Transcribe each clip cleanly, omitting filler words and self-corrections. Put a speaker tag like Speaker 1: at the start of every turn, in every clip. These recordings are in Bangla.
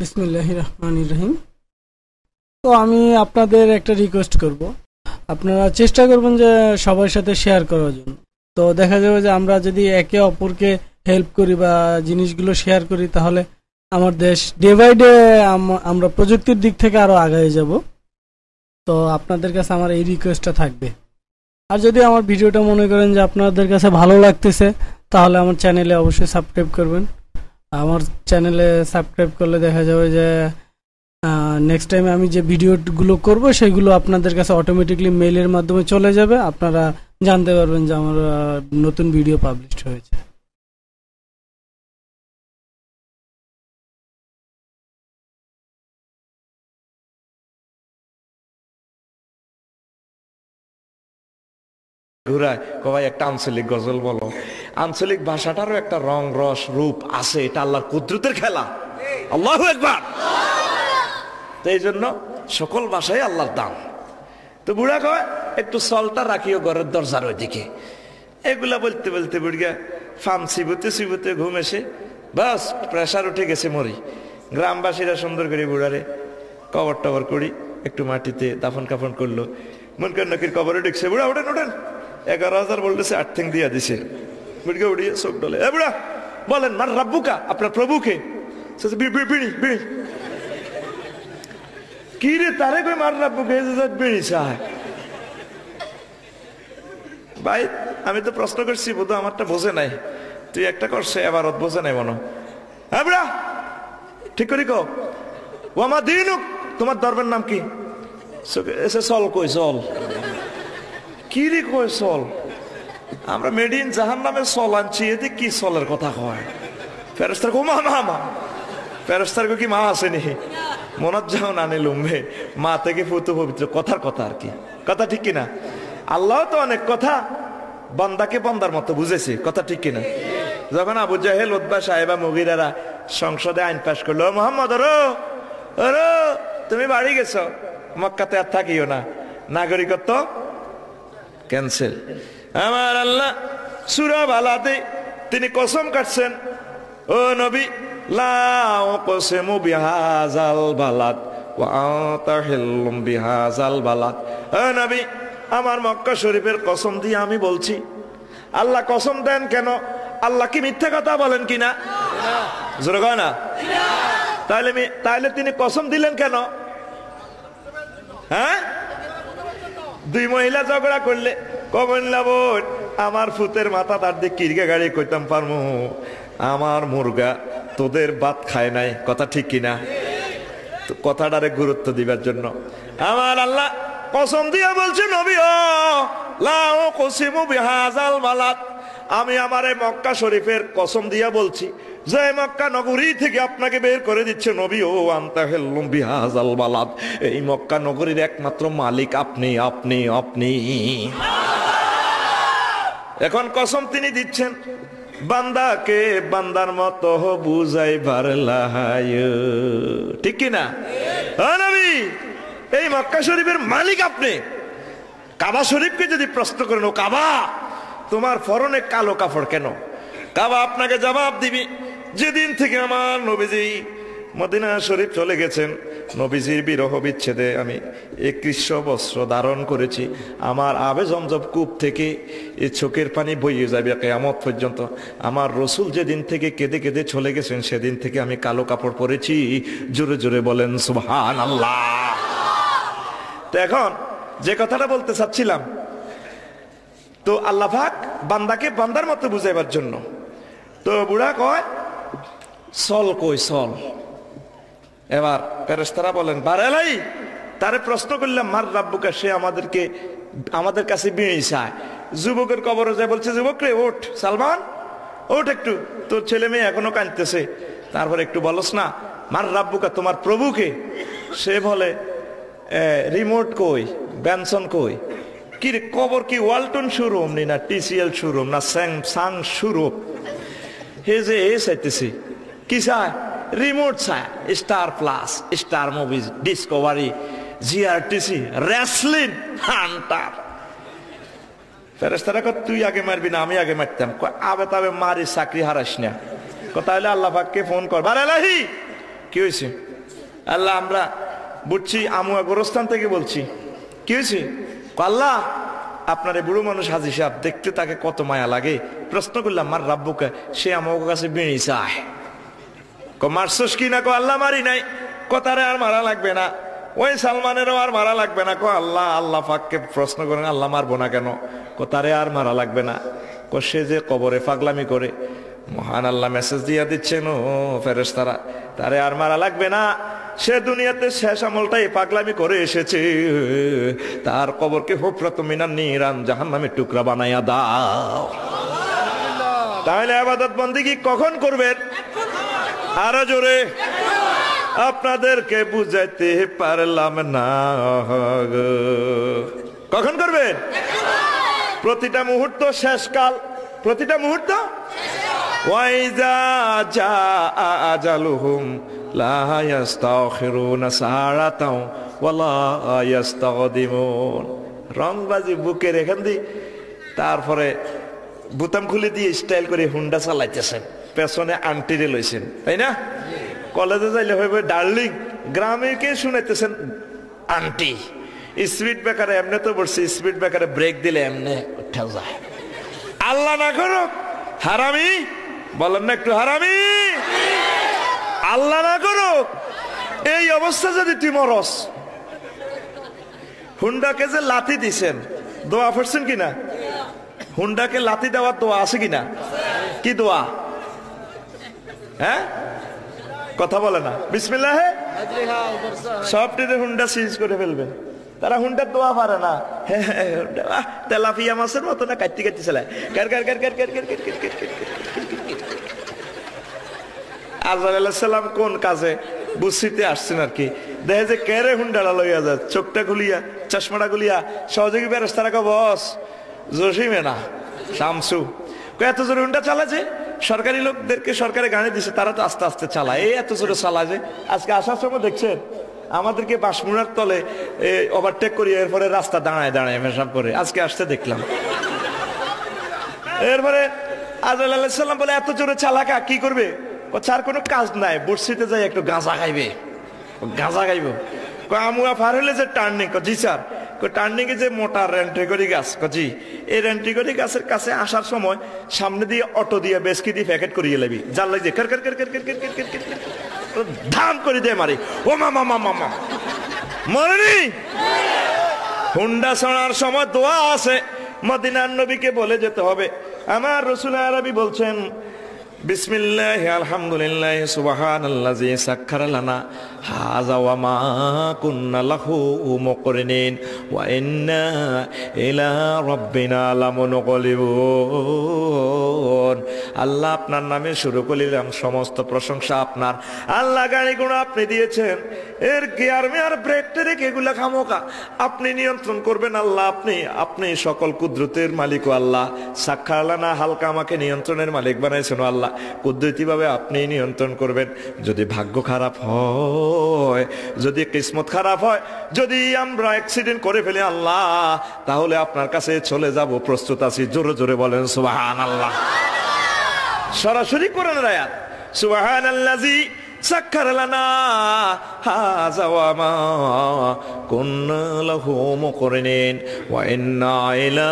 Speaker 1: বিসমিল্লাহির রহমানির রহিম। তো আমি আপনাদের একটা রিকোয়েস্ট করব, আপনারা চেষ্টা করবেন যে সবার সাথে শেয়ার করার জন্য। তো দেখা যাবে যে আমরা যদি একে অপরকে হেল্প করি বা জিনিসগুলো শেয়ার করি, তাহলে আমার দেশ ডে বাই ডে আমরা প্রযুক্তির দিক থেকে আরো আগায় যাব। তো আপনাদের কাছে আমার এই রিকোয়েস্টটা থাকবে। আর যদি আমার ভিডিওটা মনে করেন যে আপনাদের কাছে ভালো লাগতেছে, তাহলে আমার চ্যানেলে অবশ্যই সাবস্ক্রাইব করবেন। আমার চ্যানেলে সাবস্ক্রাইব করলে দেখা যাবে যে নেক্সট টাইম আমি যে ভিডিওগুলো করব সেগুলো আপনাদের কাছে অটোমেটিকলি মেইলের মাধ্যমে চলে যাবে। আপনারা জানতে পারবেন যে আমার নতুন ভিডিও পাবলিশ হয়েছে।
Speaker 2: ঘুরায় কবাই একটা আঞ্চলিক গজল বলো। আঞ্চলিক ভাষাটারও একটা রং রস রূপ আছে, এটা আল্লাহর কুদরতের খেলা। আল্লাহু আকবার। তো এই জন্য সকল ভাষায় আল্লাহর দাম। তো বুড়া কয় একটু সলটা রাখিও ঘরের দরজার ওইদিকে। এগুলা বলতে বলতে বুড়িয়া ফান চিবুতে চিবুতে ঘুম এসে বাস প্রেশার উঠে গেছে মরি। গ্রামবাসীরা সুন্দর করে বুড়ারে কবর টবর করি একটু মাটিতে দাফন কাফন করলো। মুনকার নকির কবরে ঢুকছে, বুড়া ওঠেন ওঠেন, 11,000 বলতেছে, আর্থিং দিয়া দিছে। বুড়িকে উড়িয়ে চোখ ডলে, এ বুড়া বলেন মার রাব্বুকা, আপনার প্রভুকে? বিড়ি বিড়ি কি রে, তারে কই মার রাব্বুকে বিড়ি চায়? ভাই আমি তো প্রশ্ন করছি, বোধ আমারটা বোঝে নাই, তুই একটা করছে এবার বোঝে নাই মনো। হ্যাঁ বুড়া ঠিক করি কো, ও আমার দিন, তোমার ধর্মের নাম কি? এসে চল কই চল, কি রে কই চল? আমরা মেডিন জাহান নামে চল আনছি, এতে কি চলের কথা কয়? ফেরেস্তার কো মা মা মা, ফেরেস্তার কো কি মা আসেনি? মনত যেমন আনিলুম হে মা থেকে পুতু পবিত্র, কথার কথা আর কি, কথা ঠিক কিনা? আল্লাহ তো অনেক কথা বান্দাকে বান্দার মতো বুঝেছে, কথা ঠিক কিনা? যখন আবু জাহেল উতবা সাহেবা মুগিরারা সংসদে আইন পাশ করলো, মোহাম্মদ ওরো তুমি বাড়ি গেছো, মক্কাতে আর থাকিও না, নাগরিকত্ব ক্যান্সেল। আমার আল্লাহ সূরা বালাতে তিনি কসম কাটছেন, ও নবী লা উকসিমু বিহাযাল বালাদ ওয়া আনতা হিল্লুম বিহাযাল বালাদ। ও নবী আমার মক্কা শরীফের কসম দিয়ে আমি বলছি। আল্লাহ কসম দেন কেন? আল্লাহ কি মিথ্যা কথা বলেন কিনা? জোরে কয় না। তাহলে তিনি কসম দিলেন কেন? হ্যাঁ, দুই মহিলা ঝগড়া করলে কমলা বোন আমার ফুতের মাথা তার দিকে কিরগা গাড়ি কইতাম পারমু, আমার মুরগা তোদের ভাত খায় নাই, কথা ঠিক কিনা? কথাটারে গুরুত্ব দিবার জন্য আমার আল্লাহ কসম দিয়া বলছে, নবী ও লা উকসিমু বিহাযাল বালাদ, আমি আমার এই মক্কা শরীফের কসম দিয়া বলছি যে মক্কা নগরী থেকে আপনাকে বের করে দিচ্ছে নবী, ও আনতা হিল্লুম বিহাযাল বালাদ, এই মক্কা নগরীর একমাত্র মালিক আপনি আপনি আপনি। এখন কসম তিনি দিচ্ছেন বান্দাকে বান্দার মতো বুঝাইবার লাহায়, ঠিক কিনা? নবী এই মক্কা শরীফের মালিক আপনি। কাবা শরীফকে যদি প্রশ্ন করেন, ও কাবা তোমার পরনে কালো কাপড় কেন? কাবা আপনাকে জবাব দিবি, যেদিন থেকে আমার নবীজি মদিনা শরীফ চলে গেছেন, নবীজির বিরহ বিচ্ছেদে আমি 2100 বস্ত্র ধারণ করেছি। আমার আবে জমজম কূপ থেকে এই চোখের পানি বইয়ে যাবে কিয়ামত পর্যন্ত। আমার রসুল যেদিন থেকে কেঁদে কেঁদে চলে গেছেন, সেদিন থেকে আমি কালো কাপড় পরেছি। জোরে জোরে বলেন সুবহানাল্লাহ। তো এখন যে কথাটা বলতে চাচ্ছিলাম, তো আল্লাহ পাক বান্দাকে বান্দার মতো বুঝাইবার জন্য, তো বুড়া কয় চল কই চল। এবার ফেরেশতারা বলেন বারেলাই, তারে প্রশ্ন করলাম মার রাব্বুকা, সে আমাদের কাছে বিড়ি চায়। যুবকের কবরে যায় বলছে, যুবক রে ওঠ, সালমান ওঠ, একটু তোর ছেলে মেয়ে এখনো কাঁদতেছে, তারপর একটু বলস না মার রাব্বুকা, তোমার প্রভুকে? সে বলে রিমোট কই, ব্যানসন কই? কি রে কবর কি ওয়ালটন শোরুম নি, না টিসিএল শোরুম, না স্যামসাং শোরুম? হে যে এ চাইতেছি কি চায়? রিমোট চায়, Star Plus, Star Movies, Discovery, GRTC, wrestling, hunter. ফেরেশতারা কয় তুই আগে মারবি না আমি আগে মারতাম। আবে তবে মারি চাকরি হারাস না। কথা হলে আল্লাহ পাককে ফোন কর, বারেলাহি কি হয়েছে? আল্লাহ আমরা বুঝছি আমুয়া গোরস্থান থেকে বলছি। কি হয়েছে? আল্লাহ আপনার এই বুড়ো মানুষ হাজি সাহেব দেখতে তাকে কত মায়া লাগে। প্রশ্ন করলাম মার রাব্বুকে, সে আমার কাছে বিড়ি চায়। মারছস কি না? আল্লাহ মারি নাই। তারে আর মারা লাগবে না, ওই সালমানেরও আর মারা লাগবে না। আল্লাহ আল্লাহ পাককে প্রশ্ন করেন আল্লাহ মারবো না কেন? তারে আর মারা লাগবে না। সে যে কবরে পাগলামি করে, মহান আল্লাহ মেসেজ দিয়ে দিচ্ছেন ও ফেরেশতারা, তারে আর মারা লাগবে না। সে দুনিয়াতে শেষ আমলটাই পাগলামি করে এসেছে, তার কবরকে হুফরাত মিনান নিরান, জাহান্নামের টুকরা বানাইয়া দাও। তাহলে ইবাদত বন্দেগী কখন করবেন? আরো জোরে। আপনাদেরকে বুঝাইতে পারলাম না। কখন করবেন? প্রতিটা মুহূর্ত শেষকাল, প্রতিটা মুহূর্ত। ওয়াইজা জা আজালুহুম লা ইস্তাখিরুনা সাআতাও ওয়ালা ইস্তাকদিমুন। রংবাজি বুকের এখান দিয়ে তারপরে বুতাম খুলে দিয়ে স্টাইল করে হুন্ডা চালাইতেছেন, পেছনে আন্টিরে লইছেন, তাই না? কলেজে যাইলে হইবে ডার্লিং, গ্রামে কে শুনাইতেছেন আন্টি। স্পিড ব্রেকারে এমনি তো বলছি, স্পিড ব্রেকারে ব্রেক দিলে এমনি উঠে যায়। আল্লাহ না করো হারামি, বলেন না একটু হারামি। আল্লাহ না করো এই অবস্থা যদি তুই মরস। হুন্ডাকে যে লাথি দিছেন, দোয়া পড়ছেন কিনা? হুন্ডাকে লাথি দেওয়ার দোয়া আছে কিনা? কি দোয়া? হ্যাঁ, কথা বলে না। বিসমিল্লাহ সবটিতে হুন্ডা সিজ করে ফেলবেন। তারা হুন্ডার দোয়া পারে না। তেলাপিয়া মাছের মতো না কাটতে কাটতে চালায়। আজরাইল আলাইহিস সালাম কোন কাজে বুঝতে আসছেন আর কি, দেখে যে কেরে হুন্ডাটা লইয়া যায়, চোখটা গুলিয়া, চশমাটা গুলিয়া, সহযোগী ফেরেশতারা কয় বস জসিমে না শামসু এত জোরে হুন্ডা চালাছে। সরকারি লোকদেরকে সরকারে গাড়ি দিছে, তারা তো আস্তে আস্তে চালায়, এই এত জোরে চালায় যে আজকে আসার সময় দেখছেন আমাদেরকে বাঁশমুড়ার তলে ওভারটেক করি, এরপরে রাস্তা দাঁড়ায় দাঁড়ায় মেশাব করে আজকে আসতে দেখলাম। এরপরে আজরাইল আলাইহিস সালাম বলে এত জোরে চালাকা কি করবে? আর কোনো কাজ নাই, বর্ষিতে যাই একটু গাঁজা খাইবে, গাঁজা খাইব। আমুয়া পার হলে যে টার্নিং, জি স্যার, টার্নিং এ যে মোটা রেন্ট্রিগরি গাছ, জি এই রেন্ট্রিগরি গাছের কাছে আসার সময় সামনে দিয়ে অটো দিয়ে বেসকি দিয়ে প্যাকেট করিয়ে লাবি, জাল লাগছে ধাম করে দিয়ে মারি। ও মামা মামা মামা মরেনি। হুন্ডা ছাড়ার সময় দোয়া আছে, মদিনার নবীকে বলে যেতে হবে। আমার রাসূল আরবি বলছেন বিসমিল্লাহি আলহামদুলিল্লাহ সুবহানাল্লাযী সাক্খারা লানা হাযা ওয়া মা কুন্না লাহু মুকরিনিন ওয়া ইন্না ইলা রাব্বিনা লামুনকালিবুন। আল্লাহ আপনার নামে শুরু করিলাম, সমস্ত প্রশংসা আপনার। আল্লাহ গাড়ি ঘোড়া আপনি দিয়েছেন, এর গিয়ার মেয়ার ব্রেক টেরেক এগুলা খামোকা আপনি নিয়ন্ত্রণ করবেন। আল্লাহ আপনি সকল কুদরতের মালিক আল্লাহ। সাক্খারা লানা হালকা আমাকে নিয়ন্ত্রণের মালিক বানাইছেন আল্লাহ, কুদরতি ভাবে আপনি নিয়ন্ত্রণ করবেন। যদি ভাগ্য খারাপ হয়, যদি কিসমত খারাপ হয়, যদি আমরা অ্যাক্সিডেন্ট করে ফেলি আল্লাহ, তাহলে আপনার কাছে চলে যাব, প্রস্তুত আছি। জোরে জোরে বলেন সুবহানাল্লাহ। সরাসরি কোরআনের আয়াত, সুবহানাল্লাযী সাক্খারা লানা হাযা ওয়া মা কুন্না লাহু মুকরিনিন ওয়া ইন্না ইলা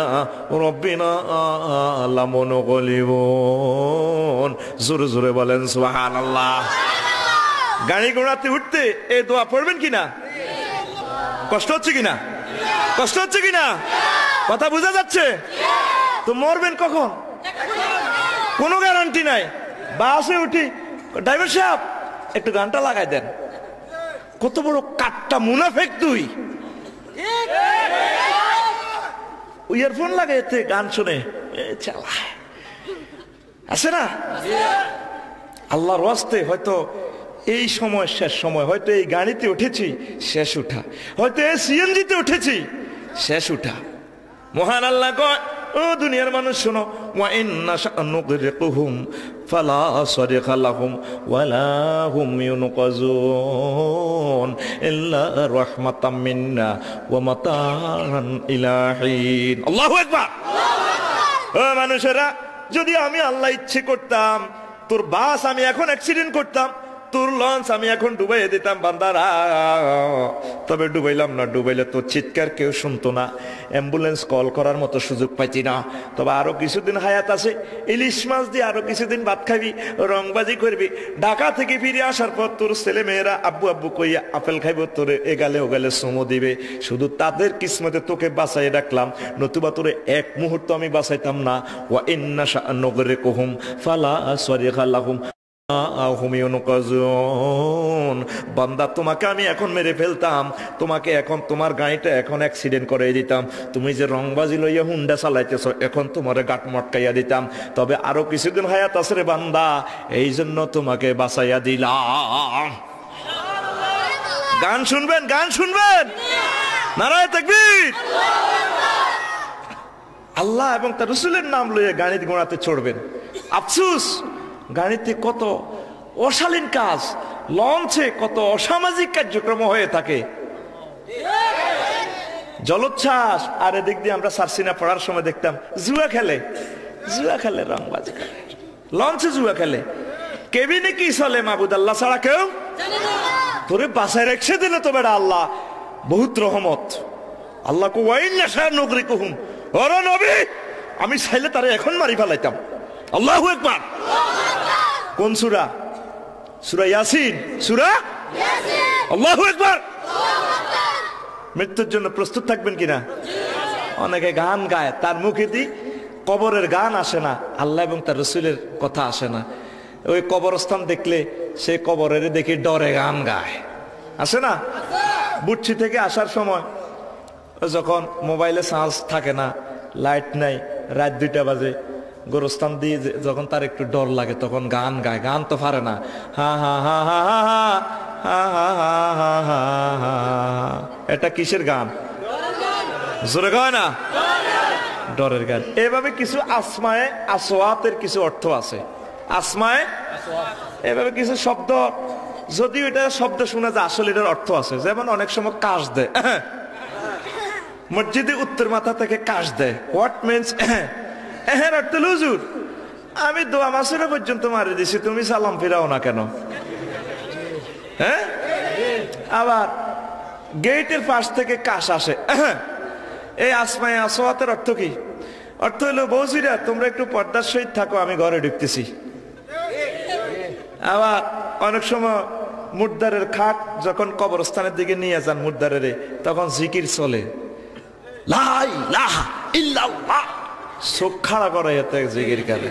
Speaker 2: রাব্বিনা লামুনকালিবুন। জোরে জোরে বলেন সুবহানাল্লাহ। গাড়ি ঘোড়াতে উঠতে এই দোয়া পড়বেন কিনা? কষ্ট হচ্ছে কিনা? কষ্ট হচ্ছে কিনা? কথা বোঝা যাচ্ছে তো? মরবেন কখন কোনো গ্যারান্টি নাই। বাসে উঠি, ড্রাইভার সাহেব একটু গানটা লাগাই দেন। কত বড় কাটটা মুনাফেক তুই, ইয়ারফোন লাগাই গান শুনে চালায়, আছে না? আল্লাহর ওয়াস্তে হয়তো এই সময় শেষ সময়, হয়তো এই গাড়িতে উঠেছি শেষ উঠা, হয়তো এই সিএনজিতে উঠেছি শেষ উঠা। মহান আল্লাহ কয় ও দুনিয়ার মানুষ শোনো, ওয়া ইন্না শানুগরিকুহুম ফালা সারিখা লাহুম ওয়ালা হুম ইউনকাজুন ইল্লা রাহমাতাম মিন্না ওয়া মাতাআন ইলা হিন। আল্লাহু আকবার। ও মানুষেরা, যদি আমি আল্লাহ ইচ্ছে করতাম তোর বাস আমি এখন অ্যাক্সিডেন্ট করতাম, তোর লঞ্চ আমি এখন ডুবাইয়ে দিতাম বান্দারা, তবে ডুবাইলাম না, ডুবাইলে তোর চিৎকার কেউ শুনতো না, অ্যাম্বুলেন্স কল করার মতো সুযোগ পাইছি না। তবে আরো কিছুদিন হায়াত আছে, ইলিশ মাছ দিয়ে আরো কিছুদিন ভাত খাবি, রংবাজি করবি। ঢাকা থেকে ফিরে আসার পর তোর ছেলে মেয়েরা আব্বু আব্বু কইয়া আপেল খাইব, তোরে এগালে ওগালে সুমো দিবে। শুধু তাদের কিসমতে তোকে বাঁচাই রাখলাম, নতুবা তোরে এক মুহূর্ত আমি বাঁচাইতাম না। ওয়া ইন্না শা'নুগরিকুহুম ফালা সারিগা লাহুম বান্দা, তোমাকে আমি এখন মেরে ফেলতাম, তোমাকে এখন তোমার গাড়িটা এখন অ্যাক্সিডেন্ট করে দিতাম, তুমি যে রংবাজি লইয়া হুন্ডা চালাইতেছ এখন তোমার গাট মটকাইয়া দিতাম। তবে আরো কিছুদিন হায়াত আছে রে বান্দা, এই জন্য তোমাকে বাঁচাইয়া দিলাম। গান শুনবেন, গান শুনবেন, নারায়ে তাকবীর। আল্লাহ এবং তার রাসূলের নাম লইয়া গাড়ি ঘোড়াতে চড়বেন। আফসোস, গাড়িতে কত অশালীন কাজ, লঞ্চে কত অসামাজিক কার্যক্রম হয়ে থাকে, জলোচ্ছ্বাস। আর এদিক দিয়ে আমরা সারসিনা পড়ার সময় দেখতাম জুয়া খেলে, জুয়া খেলে, রংবাজি করে, লঞ্চে জুয়া খেলে। কেবিনে কি চলে মাবুদ আল্লাহ ছাড়া কেউ তোরে বাসায় রেখে দিলে তো বেড়া আল্লাহ বহুত রহমত। আল্লাহ কো ওয়াইন্না শা'নুগরিকুহুম, ওরে নবী আমি চাইলে তারে এখন মারি ফেলাইতাম। আল্লাহু আকবার। কোন সূরা? সূরা ইয়াসিন, সূরা ইয়াসিন। আল্লাহু আকবার। মৃত্যুর জন্য প্রস্তুত থাকবেন কিনা? অনেকে গান গায়, তার মুখে দি কবরের গান আসে না, আল্লাহ এবং তার রাসূলের কথা আসে না। ওই কবরস্থান দেখলে সেই কবরের দেখি ডরে গান গায়, আসে না? বুটছি থেকে আসার সময় যখন মোবাইলে চার্জ থাকে না, লাইট নাই, রাত 2টা বাজে, গোরস্থান দিয়ে যখন তার একটু ডর লাগে তখন গান গায়। গান তো পারে না, হা হা হা হা হা হা হা হা হা হা। এটা কিসের গান? জোরে গায় না, ডরের গান। এভাবে কিছু আসমায়ে আসওয়াতের কিছু অর্থ আছে, আসমায়ে এভাবে কিছু শব্দ, যদিও এটা শব্দ শোনা যায় আসলে এটার অর্থ আছে। যেমন অনেক সময় কাশ দেয়, মসজিদে উত্তর মাথা থেকে কাশ দেয়, হোয়াট মিনস এর অর্থ হুজুর আমি দোয়া মাসুরা পর্যন্ত মারি দিছি, তুমি সালাম ফিরাও না কেন? হ্যাঁ। আবার গেটের পাশ থেকে কাশ আসে, এই আসমায়ে আসওয়াতের অর্থ কি? অর্থ হলো বৌজিরা তোমরা একটু পর্দার সহিত থাকো, আমি ঘরে ঢুকতেছি। আবার অনেক সময় মুর্দারের খাট যখন কবরস্থানের দিকে নিয়ে যান মুর্দারের, তখন জিকির চলে, লা ইলাহা ইল্লাল্লাহ, চোখ খাড়া করে এতে জিকির করে।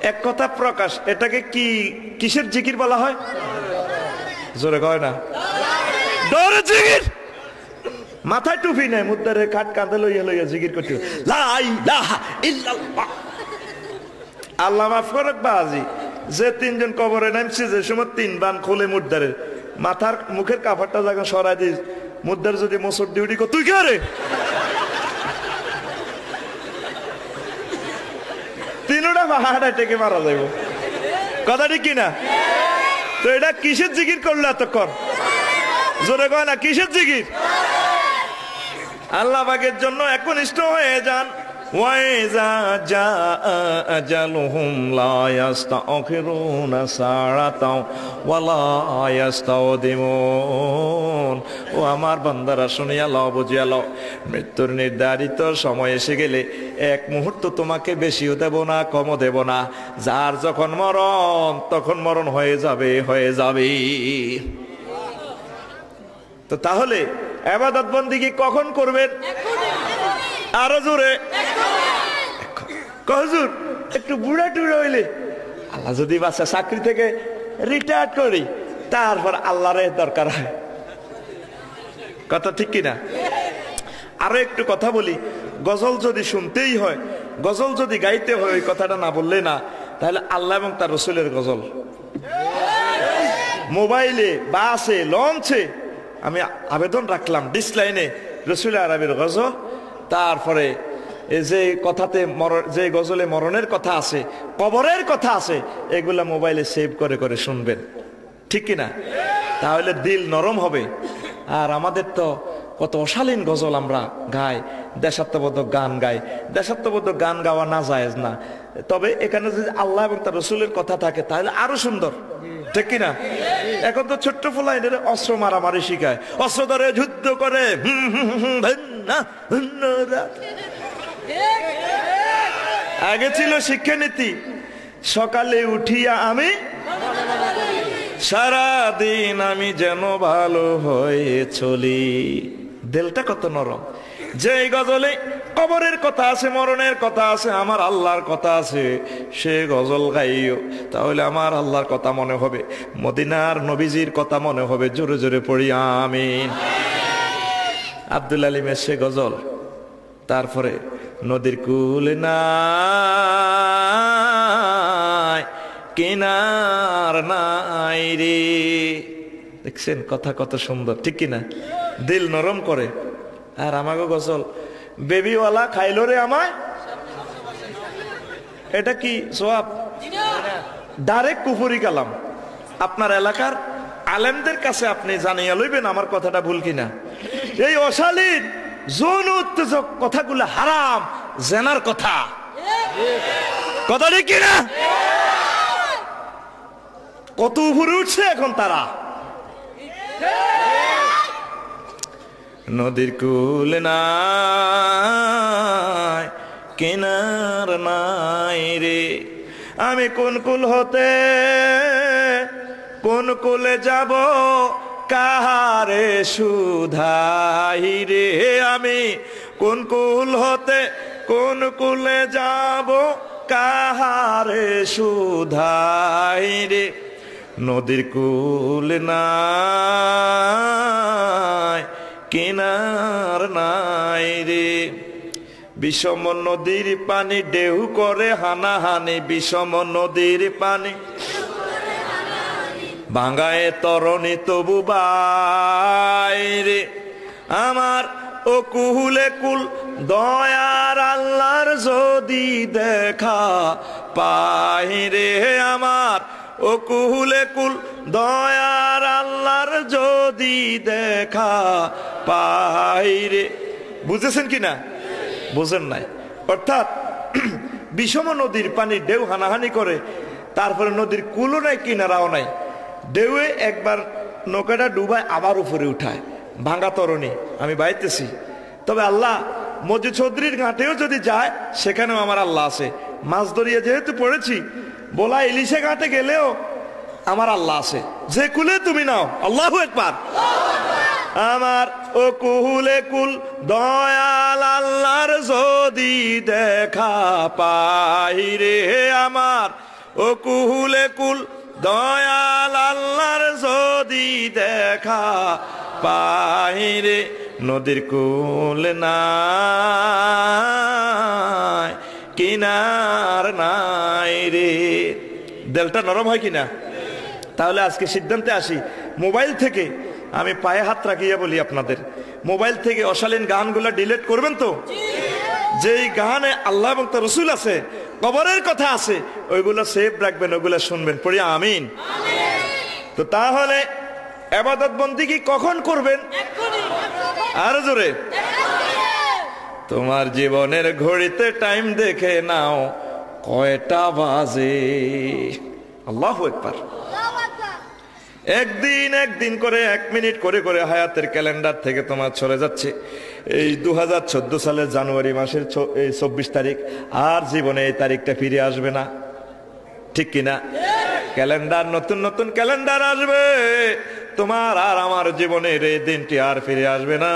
Speaker 2: এক কথা প্রকাশ, এটাকে কি কিসের জিকির বলা হয়? জোরে কয় না, ডরে জিকির। মাথায় টুপি নাই, মুর্দারের খাট কাঁধে লইয়া লইয়া জিকির করতে, লা ইলাহা ইল্লাল্লাহ। আল্লাহ মাফ করুক বাজি, যে 3 জন কবরে নামছে, যে সময় 3 বান খোলে মুর্দারের, মাথার মুখের কাপড়টা যখন সরাই দিস, মুর্দার যদি মোসর ডিউটি কর, তুই কে রে? 3টা পাহাড় টেকে মারা যাইব, কথা ঠিক কিনা? তো এটা কিসের জিকির করলো এতক্ষণ? জোরে কয় না, কিসের জিকির? আল্লাহ পাকের জন্য একনিষ্ঠ হয়ে যান। ওয়াইজা জাআ আজালুহুম লা ইস্তাখিরুনা সাআতাও ওয়ালা ইস্তাওদিমুন। ও আমার বান্দারা শুনিয়া লও, বুঝিয়া লও, মৃত্যুর নির্ধারিত সময় এসে গেলে এক মুহূর্ত তোমাকে বেশিও দেব না, কমও দেব না। যার যখন মরণ তখন মরণ হয়ে যাবে, হয়ে যাবে। তো তাহলে ইবাদত বন্দেগী কখন করবেন? আরো জোরে। হুজুর একটু বুড়া টুড়া হইলে, আল্লাহ যদি বাচ্চা চাকরি থেকে রিটায়ার করি, তারপর আল্লাহরে দরকার হয়, কথা ঠিক কিনা? আরো একটু কথা বলি, গজল যদি শুনতেই হয়, গজল যদি গাইতে হয়, ওই কথাটা না বললে না, তাহলে আল্লাহ এবং তার রাসূলের গজল মোবাইলে, বাসে, লঞ্চে আমি আবেদন রাখলাম, ডিসলাইনে রাসূল আরবির গজল। তারপরে যে কথাতে যে গজলে মরণের কথা আছে, কবরের কথা আছে, এগুলা মোবাইলে সেভ করে করে শুনবেন, ঠিক কিনা? তাহলে দিল নরম হবে। আর আমাদের তো কত অশালীন গজল আমরা গাই, দেশাত্মবোধক গান গাই। দেশাত্মবোধক গান গাওয়া না জায়েজ না, তবে এখানে যদি আল্লাহ এবং তার রাসূলের কথা থাকে তাহলে আরো সুন্দর, ঠিক কিনা? এখন তো ছোট্ট ফুলাইনের অস্ত্র মারামারি শিখায়, অস্ত্র ধরে যুদ্ধ করে। আগে ছিল শিক্ষানীতি, সকালে উঠিয়া আমি সারাদিন আমি যেন ভালো হয়ে চলি। দিলটা কত নরম। যে গজলে কবরের কথা আছে, মরণের কথা আছে, আমার আল্লাহর কথা আছে, সে গজল গাইও, তাহলে আমার আল্লাহর কথা মনে হবে, মদিনার নবীজির কথা মনে হবে। জোরে জোরে পড়ি আমিন। আব্দুল আলিমের সে গজল। তারপরে নদীর কুল নাই, কিনার নাই রে। দেখছেন কথা কত সুন্দর, ঠিক কিনা? দিল নরম করে। আর আমাকে গজল, বেবিওয়ালা খাইলো রে আমায়, এটা কি সোয়াব? ডাইরেক্ট কুফরি কালাম। আপনার এলাকার আলেমদের কাছে আপনি জানিয়ে লইবেন আমার কথাটা ভুল কিনা। এই অশালীন যৌন উত্তেজক কথাগুলো হারাম, জেনার কথা, কথা ঠিক কিনা? কত উপরে উঠছে এখন তারা। নদীর কুল নাই, কিনার নাই রে, আমি কোন কুল হতে কোন কুলে যাব, কাহারে সুধাই রে। আমি কোন কুল হতে কোন কুলে যাব, কাহারে সুধাই রে। নদীর কুল নাই, কিনার নাই রে। বিষম নদীর পানি ঢেউ করে হানাহানি, বিষম নদীর পানি ভাঙায় তরণী তবু বাইরে। আমার ও কুহুলে কুল দয়ার আল্লাহর যদি দেখা পাই রে। আমার ও কুহুলে কুল দয়ার আল্লাহর যদি দেখা পাই রে। বুঝেছেন কিনা? বুঝেন নাই। অর্থাৎ বিষম নদীর পানি ঢেউ হানাহানি করে, তারপরে নদীর কুলও নাই, কিনারাও নাই। ঢেউয়ে একবার নৌকাটা ডুবায়, আবার উপরে উঠায়, ভাঙা তরণী। আমি বাইতেছি, তবে আল্লাহ মসজিদ চৌধুরীর ঘাটেও যদি যায়, সেখানেও আমার আল্লাহ আছে। মাছ ধরিয়ে যেহেতু পড়েছি, বলা ইলিশে ঘাটে গেলেও আমার আল্লাহ আছে। যে কুলে তুমি নাও, আল্লাহু আকবার। আমার ও কুহুলে কুল দয়াল আল্লাহর যদি দেখা পাই রে। আমার ও কুহুলে কুল দয়াল আল্লাহর যদি দেখা পাই রে। নদীর কুল নাই, কিনার নাই রে। দিলটা নরম হয় কিনা? তাহলে আজকে সিদ্ধান্তে আসি। মোবাইল থেকে আমি পায়ে হাত রাখিয়া বলি আপনাদের, মোবাইল থেকে অশালীন গানগুলো ডিলিট করবেন তো? যেই গানে আল্লাহ এবং তার রাসূল আছে, কবরের কথা আছে, ওইগুলো সেভ রাখবেন, ওইগুলো শুনবেন। পড়ি আমিন। তো তাহলে ইবাদত বন্দেগী কখন করবেন? আরো জোরে। তোমার জীবনের ঘড়িতে টাইম দেখে নাও কয়টা বাজে। আল্লাহু আকবার। একদিন করে 1 মিনিট করে করে হায়াতের ক্যালেন্ডার থেকে তোমার চলে যাচ্ছে এই 2014 সালের জানুয়ারি মাসের 24 তারিখ। আর জীবনে এই তারিখটা ফিরে আসবে না, ঠিক কিনা? ক্যালেন্ডার, নতুন নতুন ক্যালেন্ডার আসবে, তোমার আর আমার জীবনের এই দিনটি আর ফিরে আসবে না।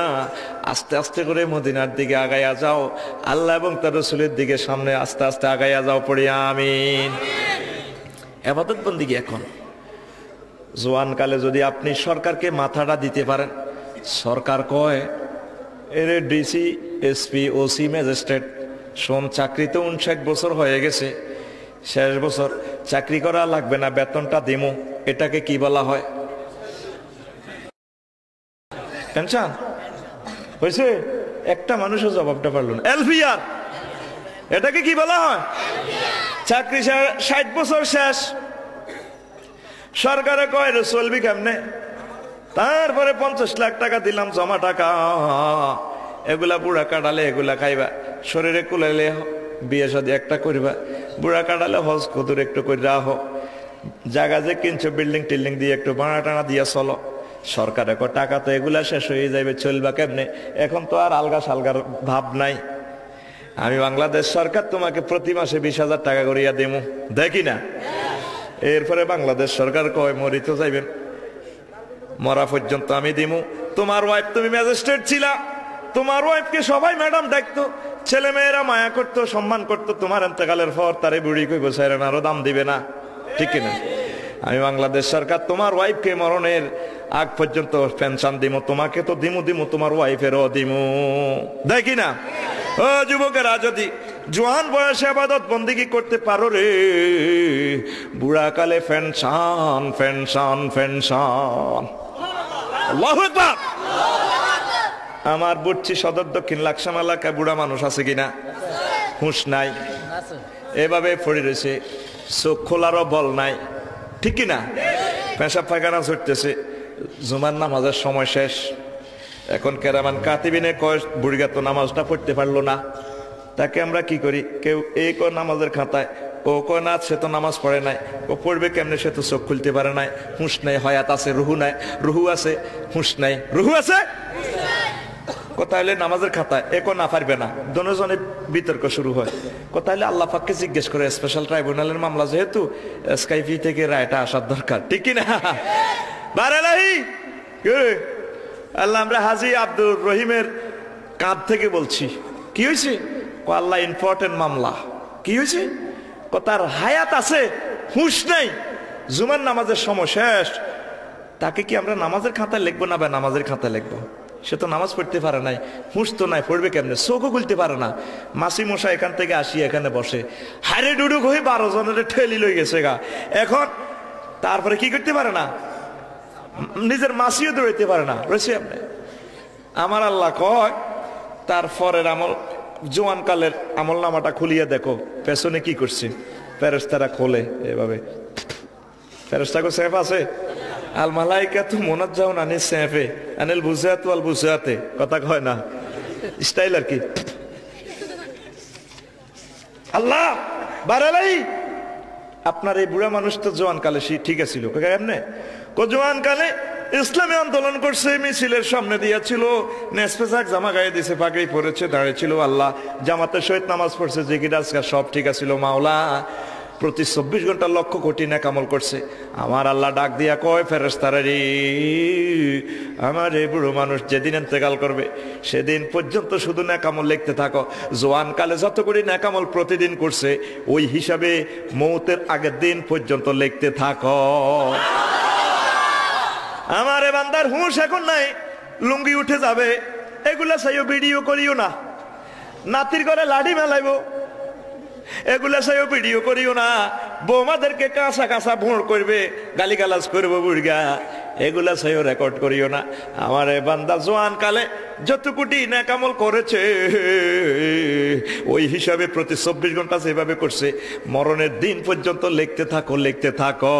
Speaker 2: আস্তে আস্তে করে মদিনার দিকে আগাইয়া যাও, আল্লাহ এবং তার রাসূলের দিকে সামনে আস্তে আস্তে আগাইয়া যাও। পড়ি আমিন। ইবাদত বন্দেগী এখন জোয়ান কালে যদি আপনি সরকারকে মাথাটা দিতে পারেন, সরকার কয় এরে ডিসি, এসপি, ওসি, ম্যাজিস্ট্রেট, শোন চাকরি তো 59 বছর হয়ে গেছে, শেষ বছর চাকরি করা লাগবে না, বেতনটা দিমু। এটাকে কি বলা হয়? টেনশন হয়েছে? একটা মানুষও জবাবটা পারল না। এলফিয়ার, এটাকে কি বলা হয়? চাকরি 60 বছর শেষ, সরকারে কয় চলবি কেমনে? তারপরে 50 লাখ টাকা দিলাম জমা টাকা, এগুলা বুড়া কাটালে এগুলা খাইবা, শরীরে কুলাইলে বিয়ে শাদী একটা করবা, বুড়া কাটালে হজ কদুর একটু করে রাহ, জায়গা যে কিনছো বিল্ডিং টিল্ডিং দিয়ে একটু ভাড়া টানা দিয়ে চলো। সরকার এখন টাকা তো এগুলা শেষ হয়ে যাবে, চলবা কেমনে? এখন তো আর আলগা সালগার ভাব নাই। আমি বাংলাদেশ সরকার তোমাকে প্রতি মাসে 20,000 টাকা করিয়া দেবো, দেখি না? এরপরে বাংলাদেশ সরকার কয় মরিতে যাইবেন, মরা পর্যন্ত আমি দিমু। তোমার ওয়াইফ, তুমি ম্যাজিস্ট্রেট ছিলা, তোমার ওয়াইফকে সবাই ম্যাডাম ডাকতো, ছেলে মেয়েরা মায়া করতো, সম্মান করতো। তোমার এতেকালের পর তারে বুড়ি কই গোসাইরেন, আরো দাম দিবে না, ঠিক কিনা? আমি বাংলাদেশ সরকার তোমার ওয়াইফকে মরণের আগ পর্যন্ত পেনশন দিমু, তোমাকে তো দিমু, তোমার ওয়াইফেরও দিমু, দেখি না? ও যুবকেরা, যদি জোয়ান বয়সে ইবাদত বন্দেগী করতে পারো রে, বুড়াকালে পেনশন পেনশন পেনশন। আল্লাহু আকবার। আমার বুঝছি সদর দক্ষিণ লাকসাম এলাকায় বুড়া মানুষ আছে কিনা? হুঁশ নাই, এভাবে পড়ে রয়েছে, চোখ খোলারও বল নাই, ঠিক কিনা? পেশাব পায়খানা ছুটতেছে, জুমার নামাজের সময় শেষ। এখন কেরামান কাতিবিনে কয় বুড়িগা তো নামাজটা পড়তে পারলো না, তাকে আমরা কি করি? কেউ এই কয় নামাজের খাতায়, ও কয় না সে তো নামাজ পড়ে নাই, ও পড়বে কেমনে, সে তো চোখ খুলতে পারে নাই, হুঁশ নাই, হয়াত আছে, রুহু নাই, রুহু আছে, হুঁশ নাই, রুহু আছে কোথায়? হলে নামাজের খাতায়, একো না পারবে না। দুজনে বিতর্ক শুরু হয়। কোথায়? হলে আল্লাহ পাককে জিজ্ঞেস করে, স্পেশাল ট্রাইব্যুনালের মামলা যেহেতু এসকাইপি থেকে রায়টা আসার দরকার, ঠিক কিনা? বারালাহি আল্লাহ, আমরা হাজী আব্দুর রহিমের কাঁধ থেকে বলছি। কি হয়েছে? আল্লাহ ইম্পর্টেন্ট মামলা। কি হয়েছে? তার হায়াত আছে, হুঁশ নাই, জুমার নামাজের সময় শেষ। তাকে কি আমরা নামাজের খাতায় লিখবো না? নামাজের খাতায় লিখবো। সে তো নামাজ পড়তে পারে নাই, হুঁশ তো নাই, পড়বে কেমনে? চোখও খুলতে পারে না। মাসি মশা এখান থেকে আসি, এখানে বসে, হারে ডুডুক হয়ে 12 জনের ঠেলি লই গেছে গা। এখন তারপরে কি করতে পারে না? নিজের মাসিও দৌড়াইতে পারে না, রয়েছে আপনি। আমার আল্লাহ কয়, তারপরের আমল, জোয়ানকালের আমল নামাটা খুলিয়ে দেখো পেছনে কি করছে। ফেরেশতারা খোলে এভাবে, ফেরেশতাকে সেফ আছে। আল মালাইকাতু মুনাজ্জাউন আনিস সেফে আনিল বুজাতু আল বুজাতে, কথা কয় না, স্টাইল আর কি। আল্লাহ বারালাই, আপনার এই বুড়া মানুষ তো জোয়ান কালে ঠিক আছিল, কেমনে? জোয়ান কালে ইসলামী আন্দোলন করছে, মিছিলের সামনে দিয়েছিল, নেসপেসাক জামা গায়ে দিছে, পাগড়ি পরেছে, দাঁড়িয়েছিল। আল্লাহ জামাতের সহিত নামাজ পড়ছে, জিকির আজকার সব ঠিক আছিল। মাওলা প্রতি 24 ঘন্টা লক্ষ কোটি নেক আমল করছে। আমার আল্লাহ ডাক দিয়া কয়, ফেরেশতারা রে, আমার এই বুড়ো মানুষ যেদিন ইন্তেকাল করবে সেদিন পর্যন্ত শুধু নেক আমল লিখতে থাকো। জোয়ান কালে যত করে নেক আমল প্রতিদিন করছে, ওই হিসাবে মৌতের আগের দিন পর্যন্ত লিখতে থাকো। আমার এ বান্দার হুঁশ এখন নাই, লুঙ্গি উঠে যাবে, এগুলা চাইও ভিডিও করিও না। নাতির ঘরে লাঠি মেলাইব, এগুলা চাইও ভিডিও করিও না। বৌমাদেরকে কাঁচা কাঁচা ভোঁড় করবে, গালিগালাজ করবো বুড়গা, এগুলা চাইও রেকর্ড করিও না। আমার এ বান্দা জোয়ান কালে যত কোটি নেক আমল করেছে, ওই হিসাবে প্রতি 24 ঘন্টা যেভাবে করছে, মরণের দিন পর্যন্ত লিখতে থাকো, লিখতে থাকো।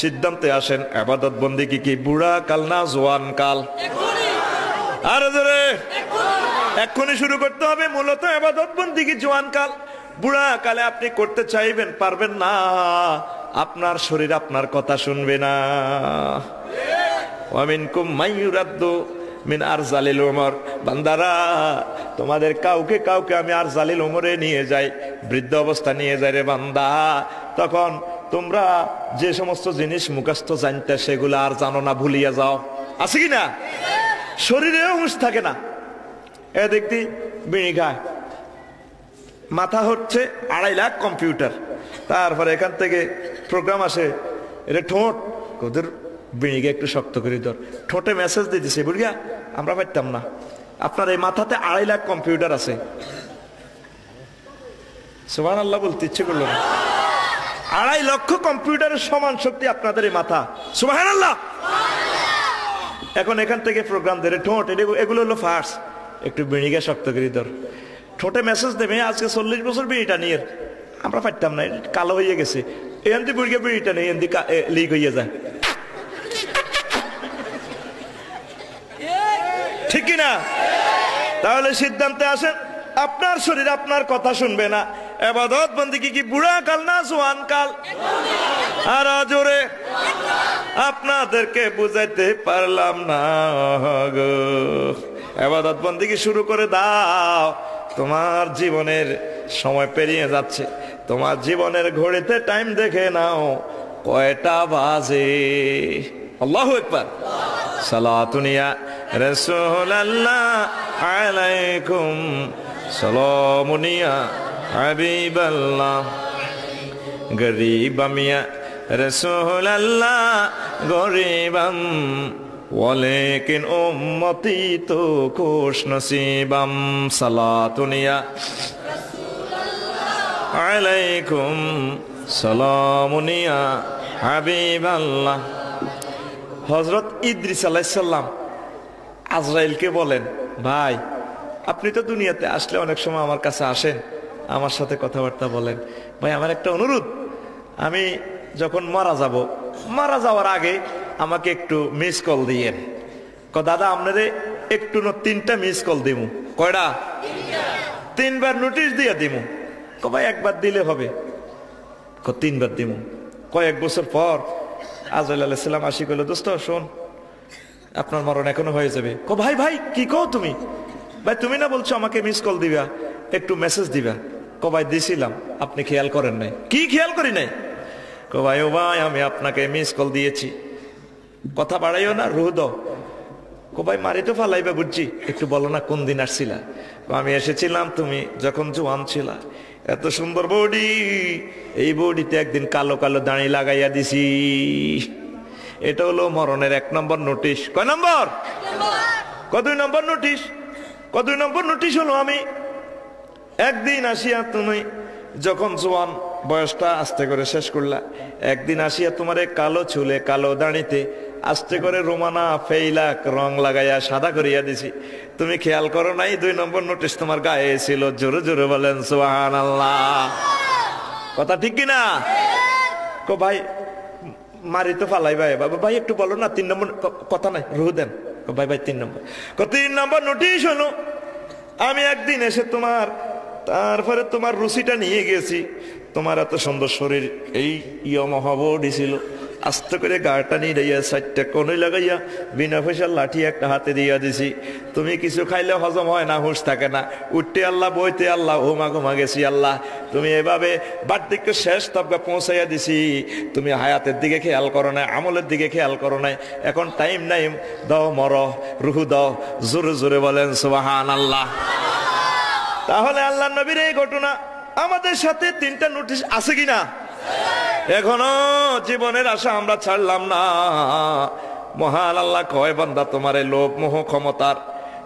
Speaker 2: সিদ্ধান্তে আসেন, ইবাদত বন্দেগী কি বুড়া কাল না জোয়ান কাল? আরে জোরে এক্ষুনি শুরু করতে হবে। মূলত ইবাদত বন্দেগী জোয়ান কাল। বুড়া কালে আপনি করতে চাইবেন, পারবেন না, আপনার শরীর আপনার কথা শুনবে না। ওয়া মিনকুম মাইয়ুরাদ্দু মিন আরজালিল উমর, বান্দারা তোমাদের কাউকে কাউকে আমি আরজালিল উমরে নিয়ে যাই, বৃদ্ধ অবস্থা নিয়ে যাই রে বান্দা। তখন তোমরা যে সমস্ত জিনিস মুখস্থ জানতে, সেগুলো আর জানো না, ভুলিয়ে যাও, আছে কি না? শরীরেও হুঁশ থাকে না। এ দেখতি বিড়ি খায়, মাথা হচ্ছে 2.5 লাখ কম্পিউটার, তারপরে এখান থেকে প্রোগ্রাম আসে, এটা ঠোঁট, ওদের বিড়িকে একটু শক্ত করে ধর, ঠোঁটে মেসেজ দিয়ে দিছে, বুড়িয়া আমরা পারতাম না। আপনার এই মাথাতে 2.5 লাখ কম্পিউটার আছে। সুবহানাল্লাহ বলতে ইচ্ছে করলো না। 2.5 লক্ষ কম্পিউটারের সমান শক্তি আপনাদের এই মাথা। সুবহানাল্লাহ। এখন এখান থেকে প্রোগ্রাম দেবে, ঠোঁট, এগুলো হলো ফার্স্ট, একটু বিড়িকে শক্ত করে ধর, ঠোঁটে মেসেজ দেবে, আজকে 40 বছর বিড়িটা নিয়ে আমরা পারতাম না, কালো হয়ে গেছে, এখান থেকে বুড়িকে বিড়িটা নেই, এখান থেকে লিক হয়ে যায়, ঠিক কিনা? তাহলে সিদ্ধান্তে আসেন, আপনার শরীর আপনার কথা শুনবে না। ইবাদত বন্দেগী কি বুড়া কাল না জওয়ান কাল? আর জোরে আপনাদেরকে বুঝাইতে পারলাম না গো। ইবাদত বন্দেগী শুরু করে দাও, তোমার জীবনের সময় পেরিয়ে যাচ্ছে। তোমার জীবনের ঘড়িতে টাইম দেখে নাও কয়টা বাজে। আল্লাহু আকবার। সালাতুন ইয়া রাসূলুল্লাহ আলাইকুম, সালামুন ইয়া হাবিবাল্লাহ, গরীবাম ইয়া রাসূলুল্লাহ গরীবাম, ওয়ালাকিন উম্মতি তো খুশ নসিবাম। সালাতুন ইয়া আলাইকুম, সালামুন ইয়া হাবিবাল্লাহ। হযরত ইদ্রিস আলাইহিস সালাম আজরাইলকে বলেন, ভাই আপনি তো দুনিয়াতে আসলে অনেক সময় আমার কাছে আসেন, আমার সাথে কথাবার্তা বলেন। ভাই আমার একটা অনুরোধ, আমি যখন মারা যাব, মারা যাওয়ার আগে আমাকে একটু মিস কল দিয়েন। দাদা আপনারে একটু 3টা মিস কল দিমু। কয়টা? 3বার নোটিশ দিয়ে দিমু। ভাই একবার দিলে হবে? 3বার দিমু। কয়েক বছর পর আজরাইল আলাইহিস সালাম আসি কইল, দোস্ত শোন, আপনার মরণ এখনো হয়ে যাবে। ভাই ভাই কি কও তুমি? ভাই তুমি না বলছো আমাকে মিস কল দিবা, একটু মেসেজ দিবা। ভাই দিছিলাম, আপনি খেয়াল করেন নাই। কি খেয়াল করি নাই? ভাই ও ভাই আমি আপনাকে মিস কল দিয়েছি, কথা বাড়াইও না, রুহ দাও। ভাই মারি তো ফালাইবা বুঝছি, একটু বলো না কোন দিন আসছিলা? আমি এসেছিলাম তুমি যখন জোয়ান ছিলা, এত সুন্দর বডি, এই বডিতে একদিন কালো কালো দাঁড়ি লাগাইয়া দিছি। এটা হলো মরণের 1 নম্বর নোটিশ। কয় নম্বর? 2 নম্বর নোটিশ। 2 নম্বর নোটিশ হলো আমি একদিন আসিয়া, তুমি যখন জোয়ান বয়সটা আস্তে করে শেষ করলা, একদিন আসিয়া তোমার কালো চুলে কালো দাঁড়িতে আস্তে করে রোমানা ফেইলাক রং লাগাইয়া সাদা করিয়া দিছি। তুমি খেয়াল করো নাই? 2 নম্বর নোটিশ তোমার গায়ে ছিল। জোরে জোরে বলেন সুবহানাল্লাহ। কথা ঠিক কিনা? ভাই মারি তো ফালাই ভাই, বাবা ভাই একটু বলো না 3 নম্বর। কথা নাই, রুহ দেন। ভাই ভাই 3 নম্বর। 3 নম্বর নোটিশ হলো আমি একদিন এসে তোমার, তারপরে তোমার রুচিটা নিয়ে গেছি। তোমার এত সুন্দর শরীর, এই মহাবডি ছিল, আস্তে করে গাটা নিয়ে 4টা কোণে লাগাইয়া বিনা পয়সার লাঠি একটা হাতে দিয়া দিছি। তুমি কিছু খাইলে হজম হয় না, হুঁশ থাকে না, উঠতে আল্লাহ বইতে আল্লাহ, হোমা ঘুমা গেছি আল্লাহ। তুমি এভাবে বার্ধক্য শেষ তবকা পৌঁছাইয়া দিছি। তুমি হায়াতের দিকে খেয়াল করো না, আমলের দিকে খেয়াল করো না। এখন টাইম নাই, দাও মর, রুহ দাও। জোরে জোরে বলেন সুবহানাল্লাহ। তাহলে আল্লাহ নবীর এই ঘটনা আমাদের সাথে 3টা নোটিশ আছে কিনা? এখনো জীবনের আশা আমরা ছাড়লাম না। মহান আল্লাহ কয়, বান্দা তোমার এই লোভ মোহ ক্ষমতার,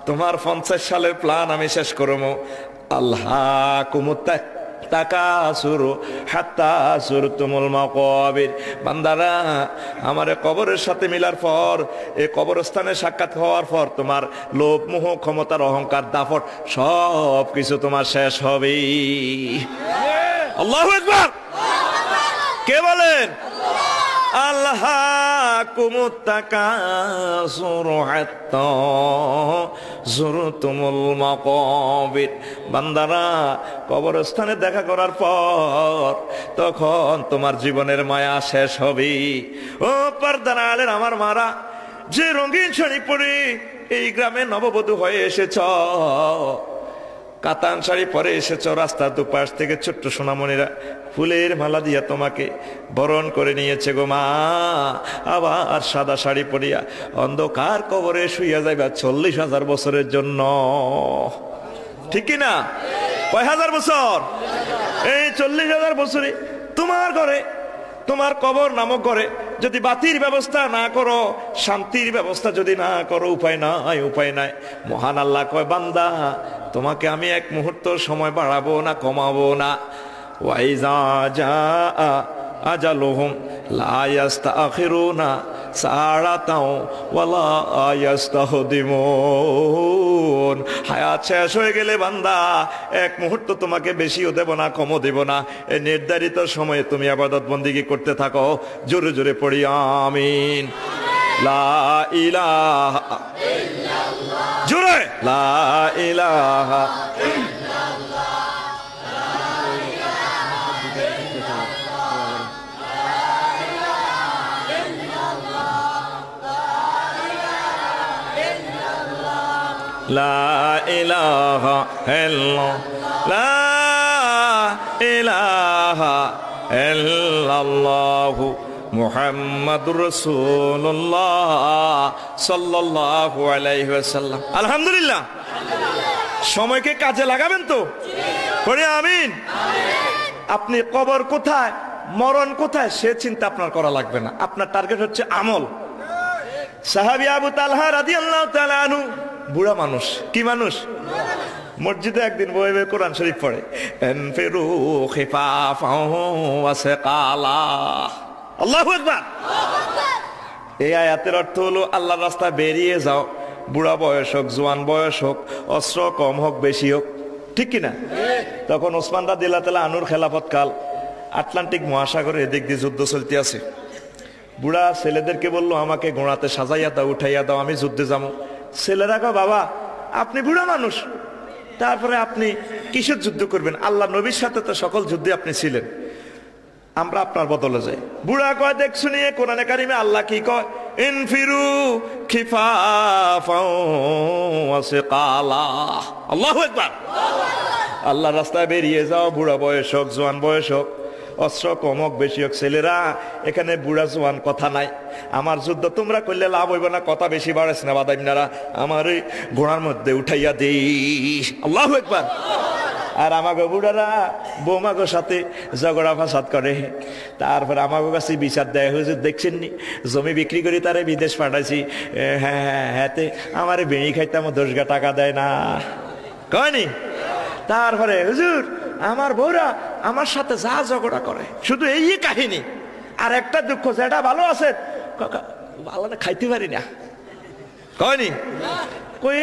Speaker 2: তোমার 50 সালের প্ল্যান আমি শেষ করবো। আল্লাহ কুমুত্তা তাকাসুরু হাত্তা যুরতুমুল মাকাবির। বান্দারা আমারে কবরের সাথে মিলার পর, এই কবরস্থানে সাক্ষাৎ হওয়ার পর তোমার লোভ মোহ ক্ষমতার অহংকার দাপট সব কিছু তোমার শেষ হবে। আল্লাহু আকবার। কে বলেন? আল্লাহ কুমুত্তাকাসুরু হাত্তা যুরতুমুল মাকাবির। বান্দারা কবরস্থানে দেখা করার পর তখন তোমার জীবনের মায়া শেষ হবে। ও পর্দার আড়ালের আমার মারা, যে রঙিন শাড়ি পরে এই গ্রামে নববধূ হয়ে এসেছ, কাতান শাড়ি পরে এসেছ, রাস্তার দুপাশ থেকে ছোট্ট সোনামণিরা ফুলের মালা দিয়া তোমাকে বরণ করে নিয়েছে গো মা। আবার সাদা শাড়ি পরিয়া অন্ধকার কবরে শুইয়া যাইবা 40,000 বছরের জন্য। ঠিক কিনা? কয় হাজার বছর? এই 40,000 বছরে তোমার ঘরে, তোমার কবর নামক ঘরে যদি বাতির ব্যবস্থা না করো, শান্তির ব্যবস্থা যদি না করো, উপায় নাই, উপায় নাই। মহান আল্লাহ কয়, বান্দা তোমাকে আমি 1 মুহূর্ত সময় বাড়াবো না, কমাবো না। ওয়াইজা জাআ আজালুহুম লা ইস্তাখিরুনা সাআতাও ওয়ালা ইস্তাহদিমুন। হায়াত শেষ হয়ে গেলে বান্দা 1 মুহূর্ত তোমাকে বেশিও দেব না, কমও দেব না। এই নির্ধারিত সময়ে তুমি ইবাদত বন্দেগী করতে থাকো। জোরে জোরে পড়ি আমিন। লা ইলাহা ইল্লাল্লাহ। জোরে লা ইলাহা ইল্লাল্লাহ। লা ইলাহা ইল্লাল্লাহ লা ইলাহা ইল্লাল্লাহু মুহাম্মাদুর রাসূলুল্লাহ সাল্লাল্লাহু আলাইহি ওয়াসাল্লাম। আলহামদুলিল্লাহ। সময়কে কাজে লাগাবেন তো? পড়ি আমিন। আপনি কবর কোথায়, মরণ কোথায় সে চিন্তা আপনার করা লাগবে না, আপনার টার্গেট হচ্ছে আমল। সাহাবী আবু তালহা রাদিয়াল্লাহু তাআলা আনহু বুড়া মানুষ। কি মানুষ? মসজিদে একদিন বয়ে বয়ে কোরআন শরীফ পড়ে, এনফিরু খিফাফাও ওয়া সিকালা। আল্লাহু আকবার। এই আয়াতের অর্থ হলো আল্লাহর রাস্তায় বেরিয়ে যাও, বুড়া বয়স হোক, জোয়ান বয়স হোক, অস্ত্র কম হোক বেশি হোক, ঠিক কিনা? তখন ওসমান রাদিয়াল্লাহু তাআলা আনহুর খেলাফত কাল, আটলান্টিক মহাসাগরে এদিক দিয়ে যুদ্ধ চলতে আছে। বুড়া ছেলেদেরকে বললো, আমাকে ঘোড়াতে সাজাইয়া দাও, উঠাইয়া দাও, আমি যুদ্ধে যাবো। ছেলেরা কয়, বাবা আপনি বুড়া মানুষ, তারপরে আপনি কিসের যুদ্ধ করবেন? আল্লাহ নবীর সাথে তো সকল যুদ্ধে আপনি ছিলেন, আমরা আপনার বদলে যাই। বুড়া কয়, দেখ শুনিয়ে কোরআনে কারিমে আল্লাহ কি কয়, ইনফিরু খিফাফাও ওয়া সিকালা। আল্লাহু আকবার। আল্লাহর রাস্তায় বেরিয়ে যাও, বুড়া বয়স হোক, জোয়ান বয়স হোক, অস্ত্র কম হোক বেশি হোক। ছেলেরা, এখানে বুড়া জোয়ান কথা নাই, আমার যুদ্ধ তোমরা করলে লাভ হইব না, কথা বেশি বাড়াস না বাদাইনারা, আমার এই ঘোড়ার মধ্যে উঠাইয়া দেই। আল্লাহু আকবার। আর আমাগো বুড়ারা বৌমাগোর সাথে ঝগড়া ফাসাদ করে, তারপরে আমাগো কাছে বিচার দেয়, হুজুর দেখছেন নি জমি বিক্রি করে তারে বিদেশ পাঠাইছি, হ্যাঁ হ্যাঁ হ্যাঁতে আমারে বেড়ি খাইতাম 10 টাকা দেয় না, কয়নি? তারপরে হুজুর আমার বউরা আমার সাথে যা ঝগড়া করে, শুধু এই কাহিনী। আর একটা দুঃখ, যেটা ভালো আছে ভালো খাইতে পারি না, কয়নি? কই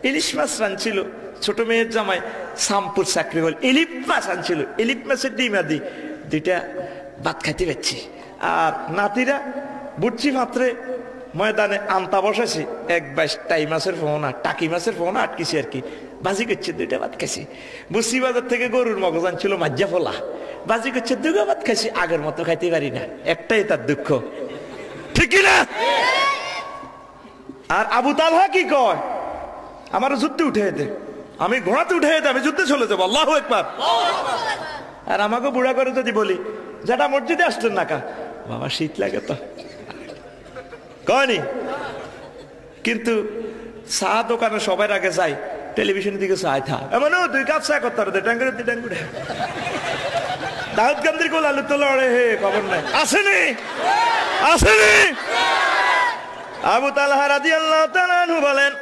Speaker 2: ইলিশ মাছ রাঁধছিল, ছোট মেয়ের জামাই শামপুর চাকরি হল, ইলিপ মাছ আনছিল, ইলিপ মাছের ডিম আদি 2টা ভাত খাইতে পারছি। আর নাতিরা বুঝছি মাত্রে ময়দানে আনতা বসাছি, 1 মাছের ফোনা, টাকি মাছের ফোনা আটকেছি আর কি, বাজি করছে 2টা ভাত খাইছি। বুসি বাজার থেকে গরুর মগজ আনছিল মাজ্জা ফোলা, বাজি করছে 2 ভাত খাইছি, আগের মতো খাইতে পারি না, একটাই তার দুঃখ, ঠিক না? আর আবু তালহা কি কয়, আমার যুদ্ধে উঠে যেতে, আমি ঘোড়াতে উঠে যেতে, আমি যুদ্ধে চলে যাবো। আল্লাহু আকবার। আর আমাকে বুড়া করে যদি বলি, যেটা মসজিদে আসলেন না কা, বাবা শীত লাগে তো, কয়নি? কিন্তু চা দোকানে সবার আগে যাই, টেলিভিশনের দিকে চাই থা, এমন 2 কাপ চা করতে হবে, ট্যাঙ্গুরে ট্যাঙ্গুরে দাউদ গান্ধীর কোল আলু তোলা, হে খবর নাই, আসেনি আসেনি। আবু তালহা রাদিয়াল্লাহু তাআলা আনহু বলেন,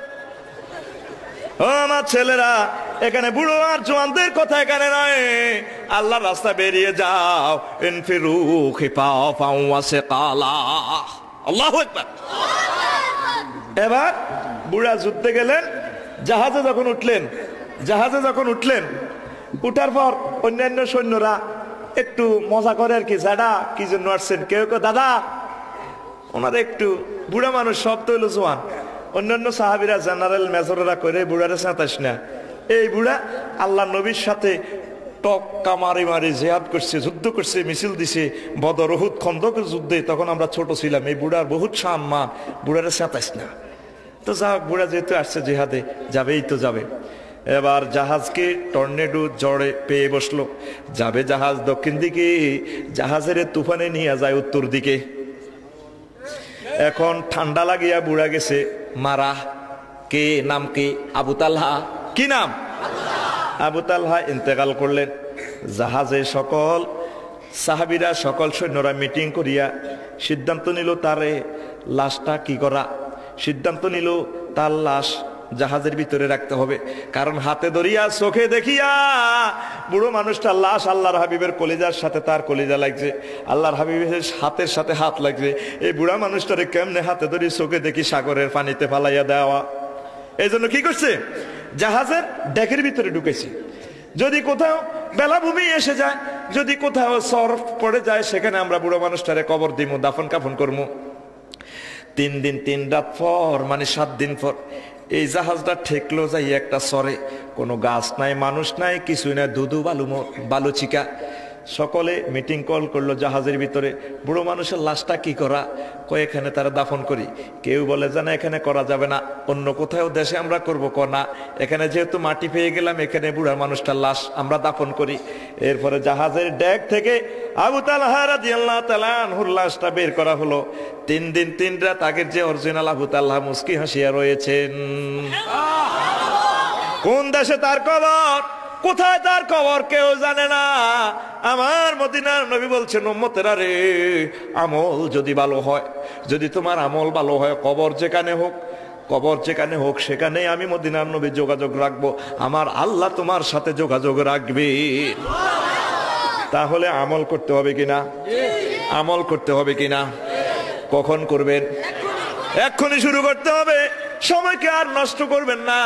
Speaker 2: ও আমার ছেলেরা, এখানে বুড়ো আর জওয়ানদের কথা এখানে নয়, আল্লাহর রাস্তা বেরিয়ে যাও, ইনফিরু খিফাফাও ওয়া সিকালা। আল্লাহু আকবার। এবার বুড়া যুদ্ধে গেলেন, জাহাজে যখন উঠলেন, উঠার পর অন্যান্য সৈন্যরা একটু মজা করে আর কি, যারা কি জন্য আসছেন, কেউ কেউ দাদা, ওনারা একটু বুড়া মানুষ, সব তো হইলো জওয়ান। অন্যান্য সাহাবীরা জেনারেল মেজরেরা করে, বুড়ারে সাঁতাস না। এই বুড়া আল্লাহ নবীর সাথে টক্কা মারি মারি জিহাদ করছে, যুদ্ধ করছে, মিছিল দিছে, বদর, উহুদ, খন্দকের যুদ্ধে। তখন আমরা ছোট ছিলাম, এই বুড়ার বহুত সম্মান, বুড়ারে সাঁতাস না। তো যা হোক, বুড়া যেহেতু আসছে জিহাদে, যাবেই তো যাবে। এবার জাহাজকে টর্নেডো ঝড়ে পেয়ে বসলো, যাবে জাহাজ দক্ষিণ দিকে, জাহাজের তুফানে নিয়ে যায় উত্তর দিকে। এখন ঠান্ডা লাগিয়া বুড়া গেছে মারা। কে? নাম কি? আবু তালহা। কি নাম? আবু তালহা ইন্তেকাল করলেন। জাহাজে সকল সাহাবীরা, সকল সৈন্যরা মিটিং করিয়া সিদ্ধান্ত নিল তারে লাশটা কি করা। সিদ্ধান্ত নিল তার লাশ জাহাজের ভিতরে রাখতে হবে, কারণ হাতে ধরিয়া চোখে দেখিয়া বুড়ো মানুষটার লাশ আল্লাহর হাবিবের কলিজার সাথে তার কলিজা লাগছে, আল্লাহর হাবিবের হাতের সাথে হাত লাগছে। এই বুড়া মানুষটারে কেমনে হাতে ধরি চোখে দেখি সাগরের পানিতে ফালাইয়া দেওয়া। এই জন্য কি করছে, জাহাজের ডেকের ভিতরে ঢুকেছে। যদি কোথাও বেলাভূমি এসে যায়, যদি কোথাও সরফ পড়ে যায়, সেখানে আমরা বুড়ো মানুষটারে কবর দিব, দাফন কাফন করবো। 3 দিন 3 রাত পর, মানে 7 দিন পর এই জাহাজটা ঠেকলো যাই একটা সরে, কোনো গাছ নাই, মানুষ নাই, কিছুই নাই, ধুধু বালুচিকা। সকলে মিটিং কল করলো জাহাজের ভিতরে, বুড়ো মানুষের লাশটা কি করা, কয় এখানে তারা দাফন করি। কেউ বলে যে না এখানে করা যাবে না, অন্য কোথাও দেশে আমরা করবো, না এখানে যেহেতু মাটি পেয়ে গেলাম, এখানে বুড়া মানুষটার লাশ আমরা দাফন করি। এরপরে জাহাজের ডেক থেকে আবু তালহা রাদিয়াল্লাহু তাআলা আনহুর লাশটা বের করা হলো। 3 দিন 3 রাত আগের যে অরিজিনাল আবু তালহা মুস্কি হাসিয়া রয়েছেন। কোন দেশে তার কবর, কোথায় তার কবর কেউ জানে না। আমার মদিনার নবী বলছেন, উম্মতেরা রে, আমল যদি ভালো হয়, যদি তোমার আমল ভালো হয়, কবর যেখানে হোক, কবর যেখানে হোক সেখানে আমি মদিনার নবী যোগাযোগ রাখবো, আমার আল্লাহ তোমার সাথে যোগাযোগ রাখবে। তাহলে আমল করতে হবে কিনা? আমল করতে হবে কিনা? কখন করবেন? এক্ষুনি শুরু করতে হবে। সময়কে আর নষ্ট করবেন না,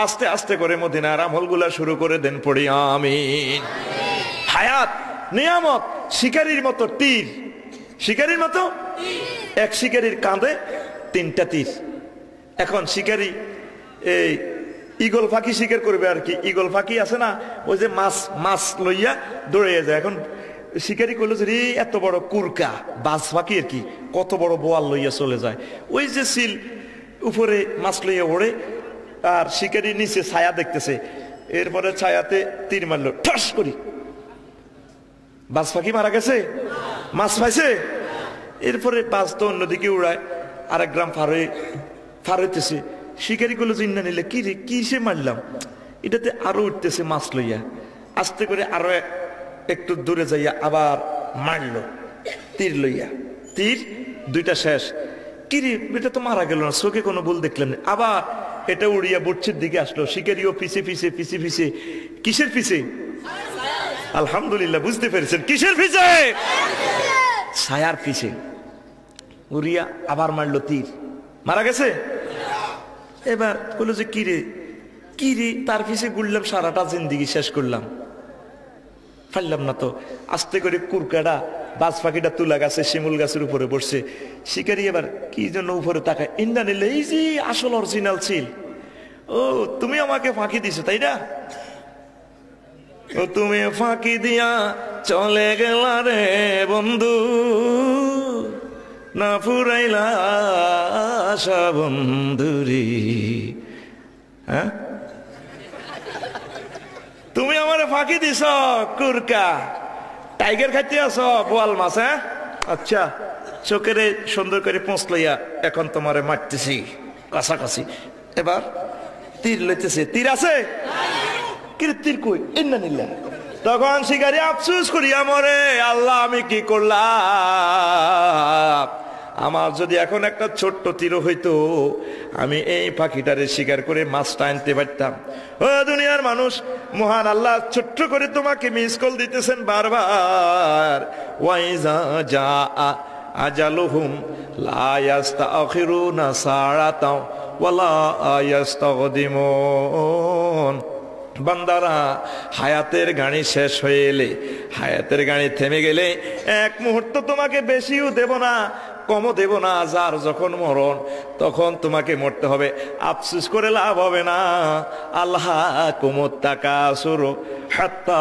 Speaker 2: আস্তে আস্তে করে মদিনার আমলগুলা শুরু করে দেন, পড়ি আমিন। হায়াত নিয়ামত, শিকারীর মতো তীর, শিকারীর মতো এক শিকারীর কাঁধে 3টা তীর। এখন শিকারী এই ঈগল ফাঁকি শিকার করবে আর কি, ঈগল ফাঁকি আছে না, ওই যে মাছ লইয়া দৌড়ে যায়। এখন শিকারী করলো যে এত বড় কুরকা বাজ ফাঁকি আর কি, কত বড় বোয়াল লইয়া চলে যায়। ওই যে সিল উপরে মাছ লইয়া ওড়ে, আর শিকারী নিচে ছায়া দেখতেছে। এরপরে ছায়াতে তীর মারলো, ঠাস করি, বাজ ফাঁকি মারা গেছে, মাছ পাইছে। এরপরে বাজ তো অন্যদিকে উড়ায়, আরেক গ্রাম ফার হইতেছে। শিকারী করলো যে ইন্না নিলে, কি রে কিসে মারলাম, এটাতে আরো উঠতেছে মাছ লইয়া। আস্তে করে আরো একটু দূরে যাইয়া আবার মারলো তীর লইয়া, তীর 2টা শেষ। কিরে এটা তো মারা গেল না, চোখে কোনো ভুল দেখলেন না। আবার এটা উড়িয়া বুটছের দিকে আসলো, শিকারিও পিছে পিছে পিছে পিছে। কিসের পিছে? আলহামদুলিল্লাহ বুঝতে পেরেছেন, কিসের পিছে? ছায়ার পিছে উড়িয়া আবার মারলো তীর, মারা গেছে। এবার বললো যে কিরে কিরে, তার পিছে ঘুরলাম, সারাটা জিন্দিগি শেষ করলাম, পারলাম না তো। আস্তে করে কুরকাটা বাজ পাখিটা তুলা গাছে শিমুল গাছের উপরে বসছে। শিকারী এবার কি জন্য উপরে তাকায়, ইন্দা নিলে এই যে আসল অরিজিনাল ছিল। ও তুমি আমাকে ফাঁকি দিছো তাই না? ও তুমি ফাঁকি দিয়া চলে গেলা রে বন্ধু, না ফুরাইলা আশা বন্ধুরি। হ্যাঁ, তুমি আমারে ফাঁকি দিছ কুরকা, টাইগার খাইতে আস বোয়াল মাছ। হ্যাঁ আচ্ছা, চোখেরে সুন্দর করে পোঁছ লইয়া এখন তোমারে মারতেছি কাছাকাছি। এবার তীর লইতেছে, তীর আছে কি তীর কই ইন্না নিল্লা। তখন শিকারী আফসোস করিয়া মরে, আল্লাহ আমি কি করলাম, আমার যদি এখন একটা ছোট্ট তীর হইতো, আমি এই পাখিটারে শিকার করে মাছটা আনতে পারতাম। ও দুনিয়ার মানুষ, মহান আল্লাহ ছোট্ট করে তোমাকে মিস কল দিতেছেন বারবার। ওয়াইজা জা আজালুহুম লা ইস্তাখিরুনা সাআতাও ওয়ালা ইস্তাকদিমুন। বান্দারা, হায়াতের গাড়ি শেষ হয়ে এলে, হায়াতের গাড়ি থেমে গেলে এক মুহূর্ত তোমাকে বেশিও দেব না, কমও দেব না। যার যখন মরণ তখন তোমাকে মরতে হবে, আফসোস করে লাভ হবে না। আল্লাহ কুমুত তাকাসুরু হাত্তা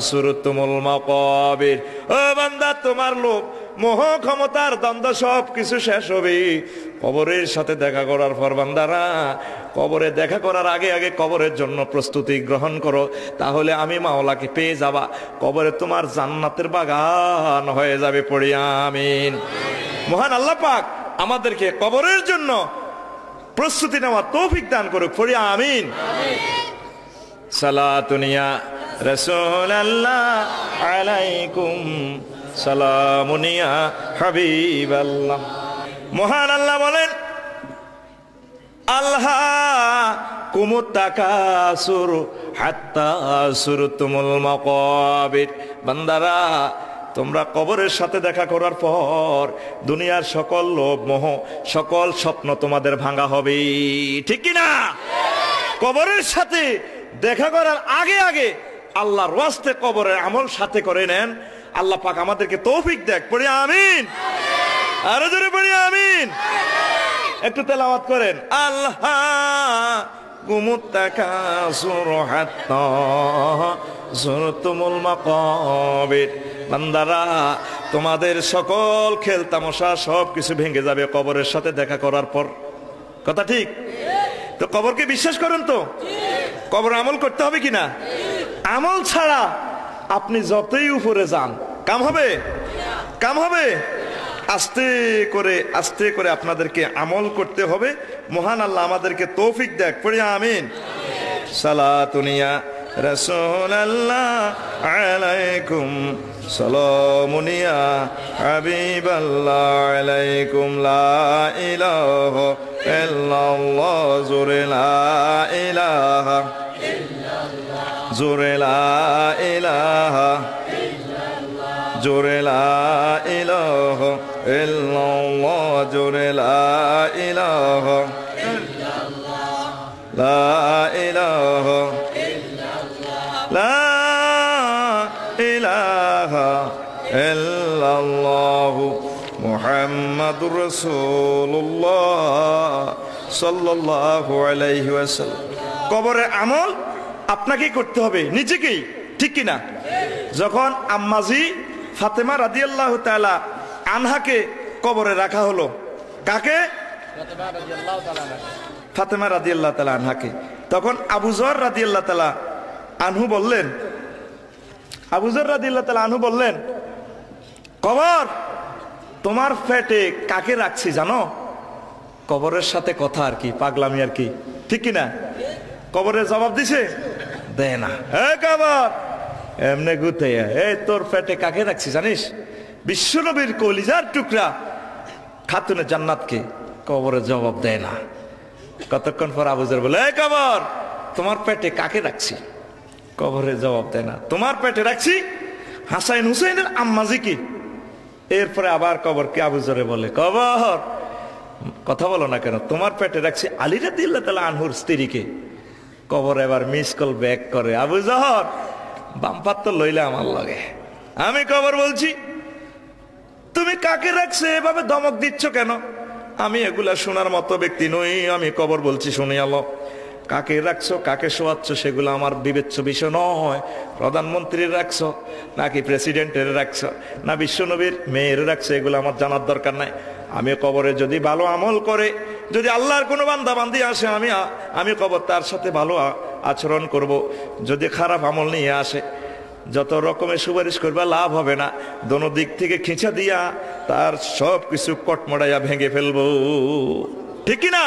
Speaker 2: যুরতুমুল মাকাবির। ও বান্দা, তোমার লোভ মোহ ক্ষমতার দ্বন্দ্ব সব কিছু শেষ হবে কবরের সাথে দেখা করার পর। বান্দারা, কবরে দেখা করার আগে আগে কবরের জন্য প্রস্তুতি গ্রহণ করো, তাহলে আমি মাওলাকে পেয়ে যাবা। কবরে তোমার জান্নাতের বাগান হয়ে যাবে, পড়ি আমিন। মহান আল্লাহ পাক আমাদেরকে কবরের জন্য প্রস্তুতি নেওয়া তৌফিক দান করুক, পড়ি আমিন। সালাতুনিয়া রাসূলুল্লাহ আলাইকুম সালামুনিয়া হাবিবাল্লাহ। মহান আল্লাহ বলেন, আল্লাহ কুমুত তাকাসুর হাত্তা যুরতুমুল মাকাবির। বান্দারা, তোমরা কবরের সাথে দেখা করার পর দুনিয়ার সকল লোভ মোহ সকল স্বপ্ন তোমাদের ভাঙা হবে, ঠিক কি না? কবরের সাথে দেখা করার আগে আগে আল্লাহর ওয়াস্তে কবরের আমল সাথে করে নেন। আল্লাহ পাক আমাদেরকে তৌফিক দেখ, পড়ি আমিন। আরো জোরে পড়ি আমিন। একটু তেলাওয়াত করেন। আল্লাহ কুমুত তাকাসুর হাত্তা যুরতুমুল মাকাবির। বান্দারা, তোমাদের সকল খেল তামাশা সব কিছু ভেঙে যাবে কবরের সাথে দেখা করার পর। কথা ঠিক তো? কবরকে বিশ্বাস করেন তো? কবর আমল করতে হবে কিনা? আমল ছাড়া আপনি যতই উপরে যান কাম হবে? কাম হবে? আস্তে করে আপনাদেরকে আমল করতে হবে। মহান আল্লাহ আমাদেরকে তৌফিক দেখ, পড়ি আমিন। সালাতুনিয়া রাসূলুল্লাহ আলাইকুম, সালামুনিয়া হাবিবাল্লাহ আলাইকুম, লা ইলাহা ইল্লাল্লাহ, জোরে লা ইলাহা ইল্লাল্লাহ, জোরে লা ইলাহা ইল্লাল্লাহ, জোরে লা ইলাহা ইল্লাল্লাহ, জোরে লা ইলাহা ইল্লাল্লাহ, লা ইলাহা ইল্লাল্লাহ, লা ইলাহা ইল্লাল্লাহ, মুহাম্মাদুর রাসূলুল্লাহ সাল্লাল্লাহু আলাইহি ওয়াসাল্লাম। কবরের আমল আপনাকেই করতে হবে, নিজেকেই, ঠিক কিনা? যখন আম্মাজি ফাতেমা রাদিয়াল্লাহু তাআলা আনহাকে কবরে রাখা হলো, কাকে? ফাতেমা রাদিয়াল্লাহু তাআলা আনহাকে। তখন আবু যর রাদিয়াল্লাহু তাআলা আনহু বললেন, কবর তোমার পেটে কাকে রাখছি জানো? কবরের সাথে কথা আর কি, পাগলামি আর কি, ঠিক কিনা? কবরের জবাব দিছে? দেয় না। কবর এমনি গুতে, তোর পেটে কাকে রাখছি জানিস? বিশ্বনবীর কলিজার টুকরা খাতুনে জান্নাতকে। কবরের জবাব দেয় না। কতক্ষণ পর আবু যর বলে, কবর তোমার পেটে কাকে রাখছি? কবরের জবাব দেয় না। তোমার পেটে রাখছি হাসাইন হুসাইনের আম্মাজি কি। এরপরে আবার কবরকে আবু যরে বলে, কবর কথা বলো না কেন? তোমার পেটে রাখছি আলী রাদিয়াল্লাহু তাআলা আনহুর স্ত্রীকে। কবর এবার মিস কল ব্যাক করে, আবু যর বাম্পার তো লইলে আমার লাগে। আমি কবর বলছি তুমি কাকে রাখছে এভাবে ধমক দিচ্ছ কেন? আমি এগুলা শোনার মতো ব্যক্তি নই। আমি কবর বলছি শুনে আলো। কাকে রাখছো, কাকে শোয়াচ্ছ, সেগুলো আমার বিবেচ্য বিষয় নয়। প্রধানমন্ত্রীর রাখছো নাকি প্রেসিডেন্টের রাখছো না বিশ্বনবীর মেয়ের রাখছো, এগুলো আমার জানার দরকার নাই। আমি কবরে যদি ভালো আমল করে, যদি আল্লাহর কোনো বান্দা বান্দি আসে, আমি কবর তার সাথে ভালো আচরণ করব। যদি খারাপ আমল নিয়ে আসে, যত রকমের সুপারিশ করবা লাভ হবে না। দোনো দিক থেকে খিঁচা দিয়া তার সব কিছু কটমড়াইয়া ভেঙে ফেলবো, ঠিক কিনা?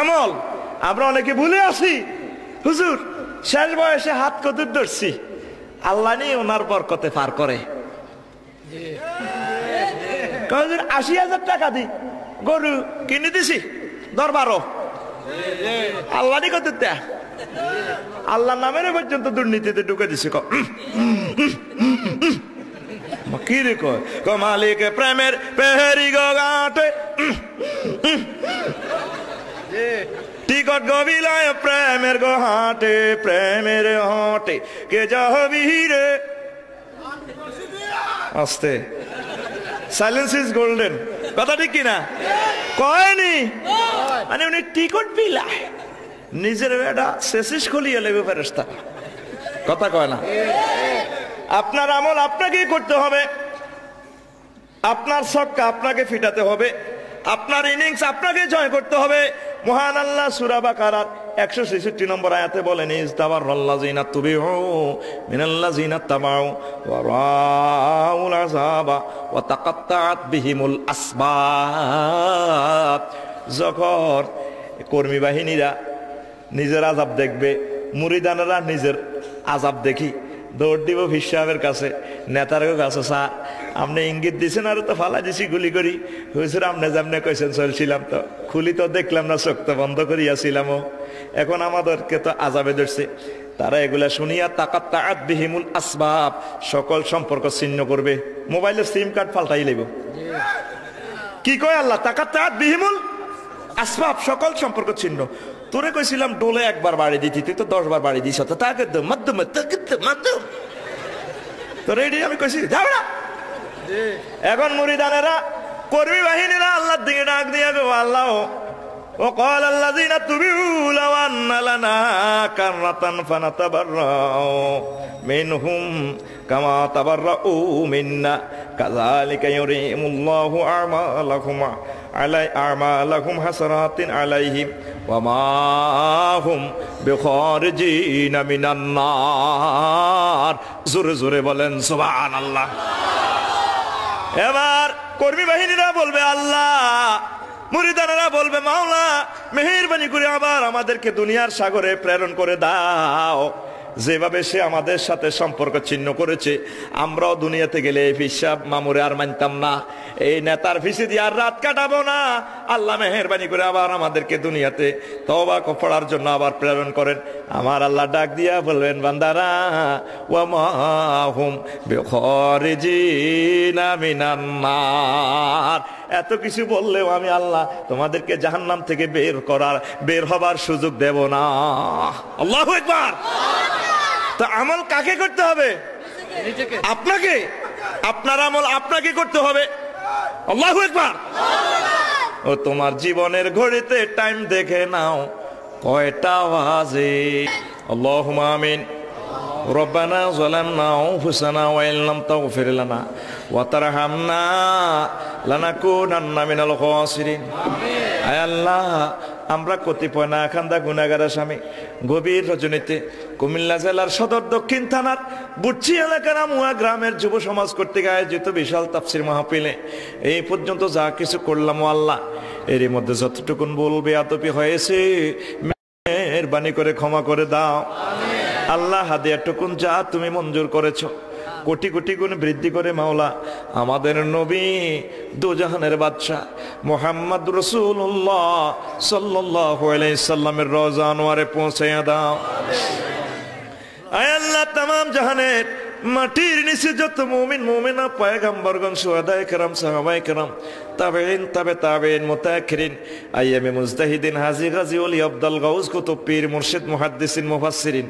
Speaker 2: আমল আমরা অনেকে ভুলে আসি। হুজুর শেষ বয়সে হাত কদুর ধরছি, আল্লাহ নিয়ে ওনার বরকতে পার করে। ৮০,০০০ টাকা দি গরু কিনে দিছি, দরবারও আল্লাহ নি কত, আল্লাহ নামের পর্যন্ত দুর্নীতিতে ঢুকে দিছি। কি রে কমালিকে প্রেমের পেহেরি গাটে টিকট গবিলায় প্রেমের হাটে, প্রেমের হাটে কে যাবি রে। আস্তে, সাইলেন্স ইজ গোল্ডেন। কথা ঠিক কিনা? কয়নি মানে উনি টিকট বিলায়, নিজের বেটা শেষিস খুলিয়ে লেগে ফেরেশতা। কথা কয় না? আপনার আমল আপনাকেই করতে হবে, আপনার ছক্কা আপনাকে ফিটাতে হবে, আপনার ইনিংস আপনাকে জয় করতে হবে। মহান আল্লাহ সূরা বাকারার 166 নম্বর আয়াতে বলেন, ইস্তাবারাল্লাযিনা তুবিউ মিনাল্লাযিনা তাবাউ ওয়া রাউল আযাবা ওয়া তাকাত্তাআত বিহিমুল আসবাব। যখন কর্মী বাহিনীরা নিজের আযাব দেখবে, মুরিদানেরা নিজের আযাব দেখি দৌড় দিব ফির সাহেবের কাছে, নেতার কাছে। স্যার আপনি ইঙ্গিত দিছেন আর তো ফালা দিছি গুলি করি। হুজুর আপনি যেমনে কইছেন চলছিলাম তো, খুলি তো দেখলাম না, চোখ তো বন্ধ করিয়াছিলাম। এখন আমাদেরকে তো আযাবে ধরছে। তারা এগুলা শুনিয়া তাকাত্তাআত বিহিমুল আসবাব, সকল সম্পর্ক ছিন্ন করবে। মোবাইলের সিম কার্ড পাল্টাই লইব। কি কয় আল্লাহ? তাকাত্তাআত বিহিমুল আসবাব, সকল সম্পর্ক ছিন্ন। তোরে কইছিলাম ডোলে একবার বাড়ি দিতি, তুই তো 10 বার বাড়ি দিস। তাকে মাধ্যমে তোর এই আমি কইছি যাও না। এখন মুরিদানেরা, কর্মী বাহিনীরা আল্লাহর দিকে ডাক দিয়া গো, আল্লাহ وقال الذين اتبعوا لو أن لنا كرة فنتبرأ منهم كما تبرؤوا منا كذلك يريهم الله أعمالهم حسرات عليهم وما هم بخارجين من النار জোরে জোরে বলেন সুবহানাল্লাহ। এবার কর্মী বাহিনীরা বলবে আল্লাহ, মুরিদানেরা বলবে মাওলা মেহেরবানি করে আবার আমাদেরকে দুনিয়ার সাগরে প্রেরণ করে দাও। যেভাবে সে আমাদের সাথে সম্পর্ক ছিন্ন করেছে, আমরাও দুনিয়াতে গেলে এই পিসাব মামুরে আর মানতাম না, এই নেতার ফিসে দিয়ে আর রাত কাটাবো না। আল্লাহ মেহেরবানি করে আবার আমাদেরকে দুনিয়াতে তওবা পড়ার জন্য আবার প্রেরণ করেন। আমার আল্লাহ ডাক দিয়া বলবেন বান্দারা ওয়া মা হুম বিখারিজিনা মিনান নার, এত কিছু বললেও আমি আল্লাহ তোমাদেরকে জাহান্নাম থেকে বের হবার সুযোগ দেব না। আল্লাহু আকবার। তো আমল কাকে করতে হবে? আপনাকে। আপনার আমল আপনাকে করতে হবে। আল্লাহু আকবার। ও তোমার জীবনের ঘড়িতে টাইম দেখে নাও কয়টা বাজে। আল্লাহুম্মা আমিন। রব্বানা যালামনা আনফুসানা ওয়া ইল্লাম তাগফির লানা ওয়া তারহামনা লানাকুনান্না মিনাল খাসিরিন। আয় আল্লাহ, আমরা কতিপয় না খান্দা গুনাহগার আসামি গভীর রজনীতে কুমিল্লা জেলার সদর দক্ষিণ থানার বুটচি এলাকার আমুয়া গ্রামের যুব সমাজ কর্তৃক আয়োজিত বিশাল তাফসীর মাহফিলে এই পর্যন্ত যা কিছু করলাম আল্লাহ, এরই মধ্যে যতটুকুন ভুল বেয়াদবি হয়েছে মেহেরবানি করে ক্ষমা করে দাও। আল্লাহ হাদিয়াটুকুন যা তুমি মঞ্জুর করেছো কোটি কোটি গুণ বৃদ্ধি করে মাওলা আমাদের নবী দুজাহানের বাদশা মুহাম্মদ রাসূলুল্লাহ সাল্লাল্লাহু আলাইহি সাল্লামের রওজা আনোয়ারে পৌঁছায়া দাও। আয় আল্লাহ, তামাম জাহানের মাটির নিচে যত মুমিন মুমিনা পয়গম্বরগণ শুহাদায়ে কেরাম সাহাবায়ে কেরাম তাবেঈন তাবে তাবেঈন মুতাআখিরিন আইয়ামে মুজতাহিদিন হাজী গাজী ওলি আব্দুল গাউস কুতুব পীর মুর্শিদ মুহাদ্দিসিন মুফাসসিরিন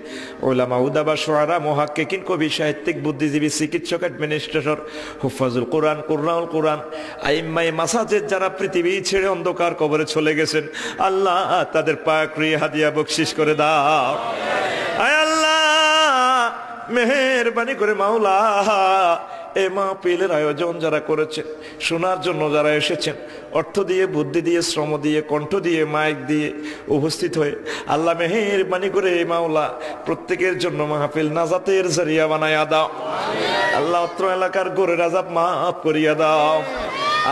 Speaker 2: উলামা উদাবা শুআরা মুহাক্কিকিন কবি সাহিত্যিক বুদ্ধিজীবী চিকিৎসক অ্যাডমিনিস্ট্রেটর হুফাজুল কোরআন কুরআনুল কোরআন আইম্মায়ে মাসাজিদ যারা পৃথিবী ছেড়ে অন্ধকার কবরে চলে গেছেন আল্লাহ তাদের পাকড়ি হাদিয়া বকশিশ করে দাও। আয় আল্লাহ, মেহেরবানি করে মাওলা এ মাহফিলের আয়োজন যারা করেছে, শোনার জন্য যারা এসেছেন, অর্থ দিয়ে বুদ্ধি দিয়ে শ্রম দিয়ে কণ্ঠ দিয়ে মাইক দিয়ে উপস্থিত হয়ে আল্লাহ মেহেরবানি করে মাওলা প্রত্যেকের জন্য মাহফিল নাজাতের জরিয়া বানায়া দাও। আল্লাহ অত্র এলাকার গোরের আযাব মাফ করিয়া দাও।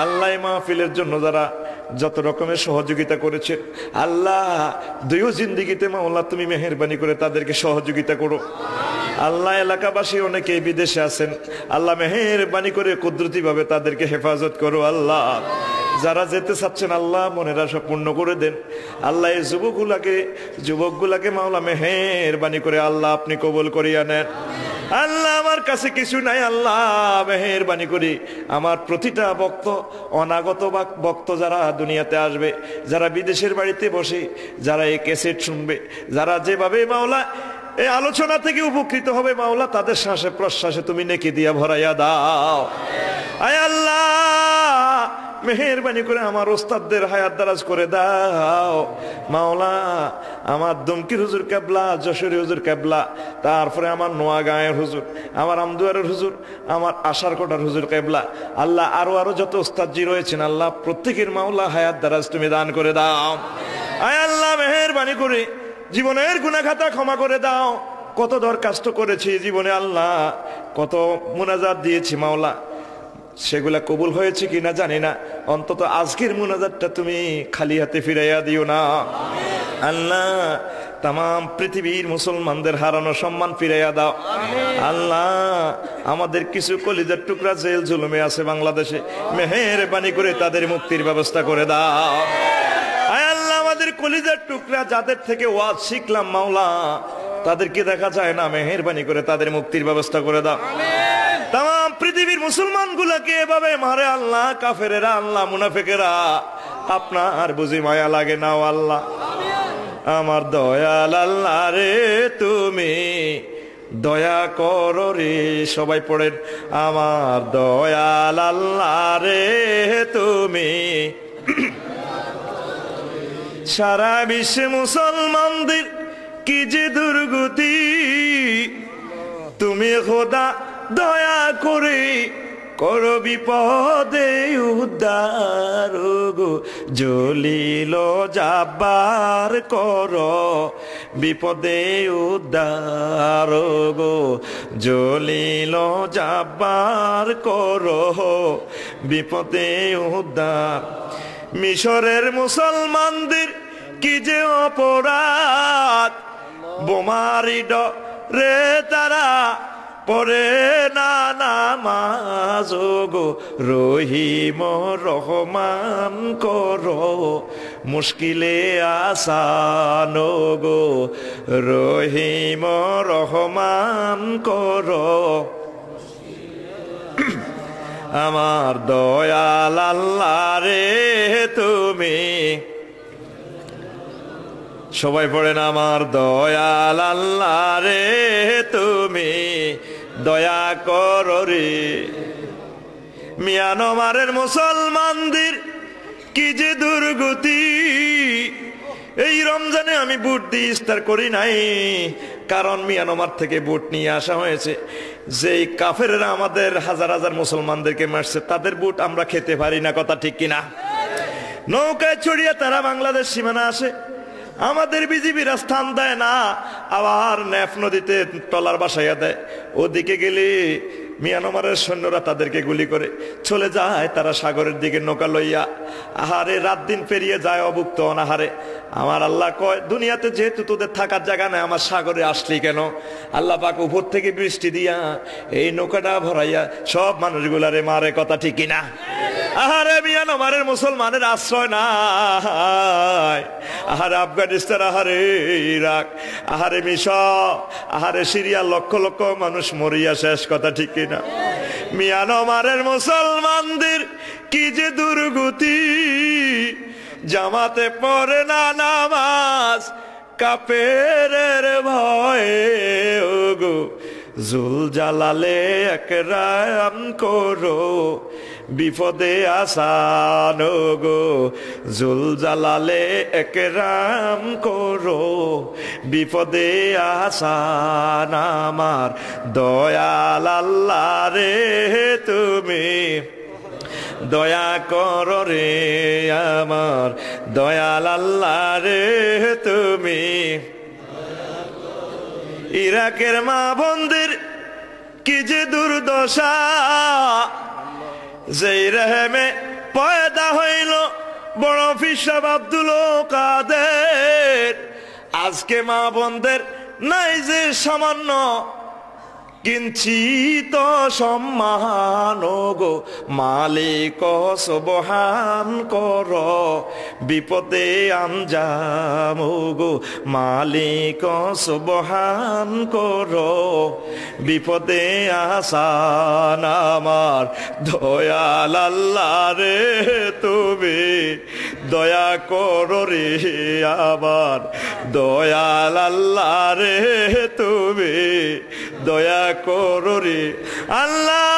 Speaker 2: আল্লাহ মাহফিলের জন্য যারা যত রকমের সহযোগিতা করেছে আল্লাহ দুই জিন্দিগিতে মাওলা তুমি মেহেরবানি করে তাদেরকে সহযোগিতা করো। আল্লাহ এলাকাবাসী অনেকে বিদেশে আছেন, আল্লাহ মেহেরবানি করে কুদরতি ভাবে তাদেরকে হেফাজত করো। আল্লাহ যারা যেতে চাচ্ছেন আল্লাহ মনের আশা পূর্ণ করে দেন। আল্লাহ এই যুবকগুলাকে মাওলা মেহেরবানি করে আল্লাহ আপনি কবুল করিয়া নেন। আল্লাহ আমার কাছে কিছু নাই, আল্লাহ মেহেরবানি করি আমার প্রতিটা ভক্ত অনাগত ভক্ত যারা দুনিয়াতে আসবে, যারা বিদেশের বাড়িতে বসে যারা এই ক্যাসেট শুনবে, যারা যেভাবে মাওলা এই আলোচনা থেকে উপকৃত হবে মাওলা তাদের শ্বাসে প্রশ্বাসে তুমি নেকি দিয়া ভরাইয়া দাও। আয় আল্লাহ মেহেরবানি করে আমার ওস্তাদদের হায়াত দারাজ করে দাও মাওলা। আমার দমকির হুজুর কেবলা, যশোরী হুজুর কেবলা, তারপরে আমার নোয়াগাঁয়ের হুজুর, আমার আমদুয়ারের হুজুর, আমার আশারকোটার হুজুর কেবলা, আল্লাহ আরো যত ওস্তাদজি রয়েছেন আল্লাহ প্রত্যেকের মাওলা হায়াত দারাজ তুমি দান করে দাও। আয় আল্লাহ মেহেরবানি করে জীবনের গুনাহ খাতা ক্ষমা করে দাও। কত দরখাস্ত করেছি জীবনে আল্লাহ, কত মুনাজাত দিয়েছি মাওলা, সেগুলা কবুল হয়েছে কিনা জানি না, অন্তত আজকের মুনাজাতটা তুমি খালি হাতে ফিরাইয়া দিও না আল্লাহ। তামাম পৃথিবীর মুসলমানদের হারানো সম্মান ফিরাইয়া দাও আল্লাহ। আমাদের কিছু কলিজার টুকরা জেল জুলুমে আছে বাংলাদেশে, মেহেরবানি করে তাদের মুক্তির ব্যবস্থা করে দাও। আয় আল্লাহ আমাদের কলিজার টুকরা যাদের থেকে ওয়াজ শিখলাম মাওলা তাদেরকে দেখা যায় না, মেহেরবানি করে তাদের মুক্তির ব্যবস্থা করে দাও। তাম পৃথিবীর মুসলমান গুলাকে এভাবে মারে আল্লাহ কাফেরেরা, আল্লাহ মুনাফিকেরা, আপনার বুঝি মায়া লাগে না আল্লাহ। আমার দয়াল আল্লাহ রে তুমি দয়া করো রে, সবাই পড়েন আমার দয়াল আল্লাহ রে তুমি সারা বিশ্বে মুসলমানদের কি যে দুর্গতি, তুমি খোদা দয়া করে করো বিপদে উদ্ধার গো, জলিল জাব্বার করো বিপদে উদ্ধার গো, জলিল জাব্বার করো বিপদে উদ্ধার। মিশরের মুসলমানদের কি যে অপরাধ, বোমারি ডরে তারা পরে না নামাজ গো, রহিম রহমান করো মুশকিলে আসান গো, রহিম রহমান করো। আমার দয়াল আল্লাহ রে তুমি, সবাই পড়েন আমার দয়াল আল্লাহ রে তুমি দয়া করো রে। মিয়ানমারের মুসলমানদের কি যে দুর্গতি, এই রমজানে আমি বুট দিয়ে ইফতার করি নাই, কারণ মিয়ানমার থেকে বুট নিয়ে আসা হয়েছে। যেই কাফেররা আমাদের হাজার হাজার মুসলমানদেরকে মারছে, তাদের বুট আমরা খেতে পারি না, কথা ঠিক কিনা? নৌকায় চড়িয়ে তারা বাংলাদেশ সীমানা আসে, আমাদের বিজিবিরা স্থান দেয় না, আবার নেফ নদীতে ট্রলার বাসাইয়া দেয়। ওদিকে গেলে মিয়ানমারের সৈন্যরা তাদেরকে গুলি করে চলে যায় তারা সাগরের দিকে নৌকা লইয়া। আহারে রাত দিন পেরিয়ে যায় অভুক্ত অনাহারে। আমার আল্লাহ কয়, দুনিয়াতে যেহেতু তোদের থাকার জায়গা নেই, আমার সাগরে আসলি কেন? আল্লাহ পাক উপর থেকে বৃষ্টি দিয়া এই নৌকাটা ভরাইয়া সব মানুষগুলারে মারে, কথা ঠিক কিনা? আহারে মিয়ানমারের মুসলমানের আশ্রয় নাই, আহারে আফগানিস্তান, আহারে ইরাক, আহারে মিশর, আহারে সিরিয়া, লক্ষ লক্ষ মানুষ মরিয়া শেষ, কথা ঠিক কিনা? মিয়ানমারের মুসলমানদের কি যে দুর্গতি, জামাতে পড়ে না নামাজ কাফেরের ভয়ে ওগো, জুল জালালে একরাম করো বিপদে আসান গো, জুল জালালে একরাম করো বিপদে আসান। আমার দয়াল আল্লাহ রে তুমি দয়া করো রে, আমার দয়াল আল্লাহ রে তুমি। ইরাকের মা বোনদের কি যে দুর্দশা, যেই রেহেমে পয়দা হইল বড় ফিসাব আব্দুল কাদের, আজকে মা বোনদের নাই যে সামান্য কিঞ্চিত সম্মান গো, মালিক সুবহান কর বিপদে আঞ্জাম গো, মালিক সুবহান কর বিপদে আসান। আমার দয়াল আল্লাহ রে তুমি দয়া করো রে, আমার দয়াল আল্লাহ রে তুমি দয়া করো রে। আল্লাহ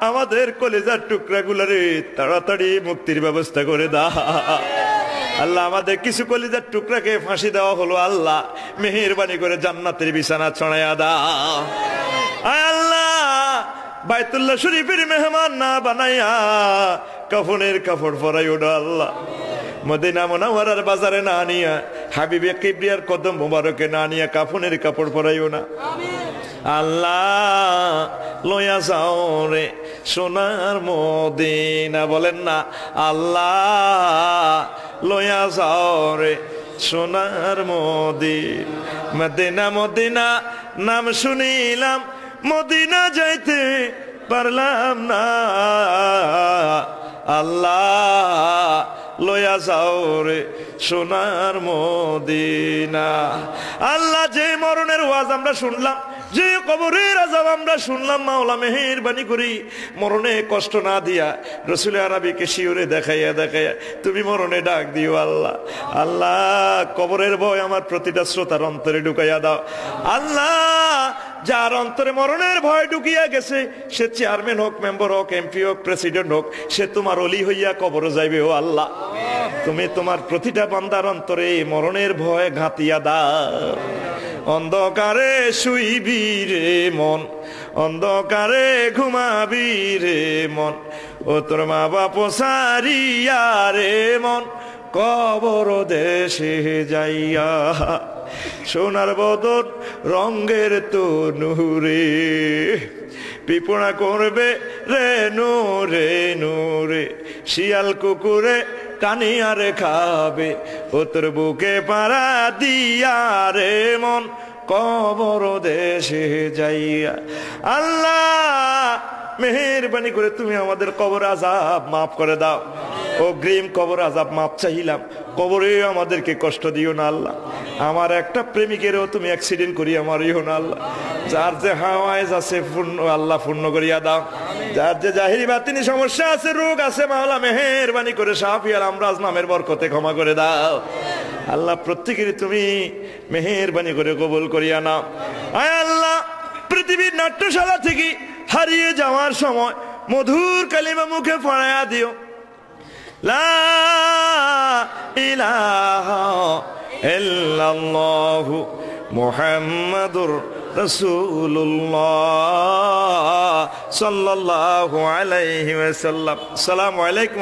Speaker 2: আমাদের কলেজার টুকরা গুলারে তাড়াতাড়ি মুক্তির ব্যবস্থা করে দাও। আল্লাহ আমাদের কিছু কলেজার টুকরাকে ফাঁসি দেওয়া হলো, আল্লাহ মেহেরবানি করে জান্নাতের বিছানা ছড়াইয়া দাও। আল্লাহ বাইতুল্লাহ শরীফের মেহমান না বানাইয়া কাফনের কাপড় পরাইও না আল্লাহ, মদিনা মুনাওয়ারার বাজারে না নিয়া, হাবিবে কিবরিয়ার কদম মুবারকে না নিয়া কাফনের কাপড় পরাইও না আল্লাহ। লয়া যাও রে সোনার মদিনা, বলেন না আল্লাহ লয়া যাও রে সোনার মদিনা। মদিনা নাম শুনিলাম, মদিনা যাইতে পারলাম না, আল্লাহ লয়া যাও রে সোনার মদিনা। আল্লাহ যে মরণের ওয়াজ আমরা শুনলাম, যে কবরের আযাব আমরা শুনলাম, মাওলা মেহেরবানি করি মরণে কষ্ট না দিয়া রাসূল আরবিকে শিওরে দেখাইয়া দেখাইয়া তুমি মরণে ডাক দিও আল্লাহ। আল্লাহ কবরের ভয় আমার প্রতিটা শ্রোতার অন্তরে ঢুকাইয়া দাও আল্লাহ। যার অন্তরে মরণের ভয় ঢুকিয়া গেছে, সে চেয়ারম্যান হোক, মেম্বার হোক, এমপি হোক, প্রেসিডেন্ট হোক, সে তোমার অলি হইয়া কবরে যাইবে ও আল্লাহ। তুমি তোমার প্রতিটা বান্দার অন্তরে মরণের ভয় ঘাতিয়া দাও। অন্ধকারে শুইবি রে মন, অন্ধকারে ঘুমাবি রে মন, ও তোর মা বাপ সারিয়া রে মন, কবর দেশে যাইয়া। সোনার বদন রঙের তো নুরে, পিপড়া করবে রে নুরে নুরে, শিয়াল কুকুরে টানিয়া রে খাবে, ও তোর বুকে পাড়া দিয়া রে মন, কবর দেশে যাইয়া। আল্লাহ মেহেরবানি করে তুমি আমাদের কবর আযাব মাফ করে দাও। অগ্রিম কবর আযাব মাফ চাইলাম, কবরে আমাদেরকে কষ্ট দিও না আল্লাহ। আমার একটা প্রেমিকেরও তুমি অ্যাক্সিডেন্ট করিয়া মারিও না আল্লাহ। যার যে হাওয়াইজ আছে আল্লাহ পূর্ণ করিয়া দাও। যার যে জাহিরি বাতিনি সমস্যা আছে, রোগ আছে, মাওলা মেহেরবানি করে শাফি আর আমরাজ নামের বরকতে ক্ষমা করে দাও আল্লাহ। প্রত্যেকেরই তুমি মেহেরবানি করে কবুল করিয়া নাও। আয় আল্লাহ, পৃথিবীর নাট্যশালা থেকে হারিয়ে যাওয়ার সময় মধুর কালিমা মুখে পড়ায়া দিও, লা ইলাহা ইল্লাল্লাহু মুহাম্মাদুর রাসূলুল্লাহ সাল্লাল্লাহু আলাইহি ওয়াসাল্লাম। আসসালামু আলাইকুম।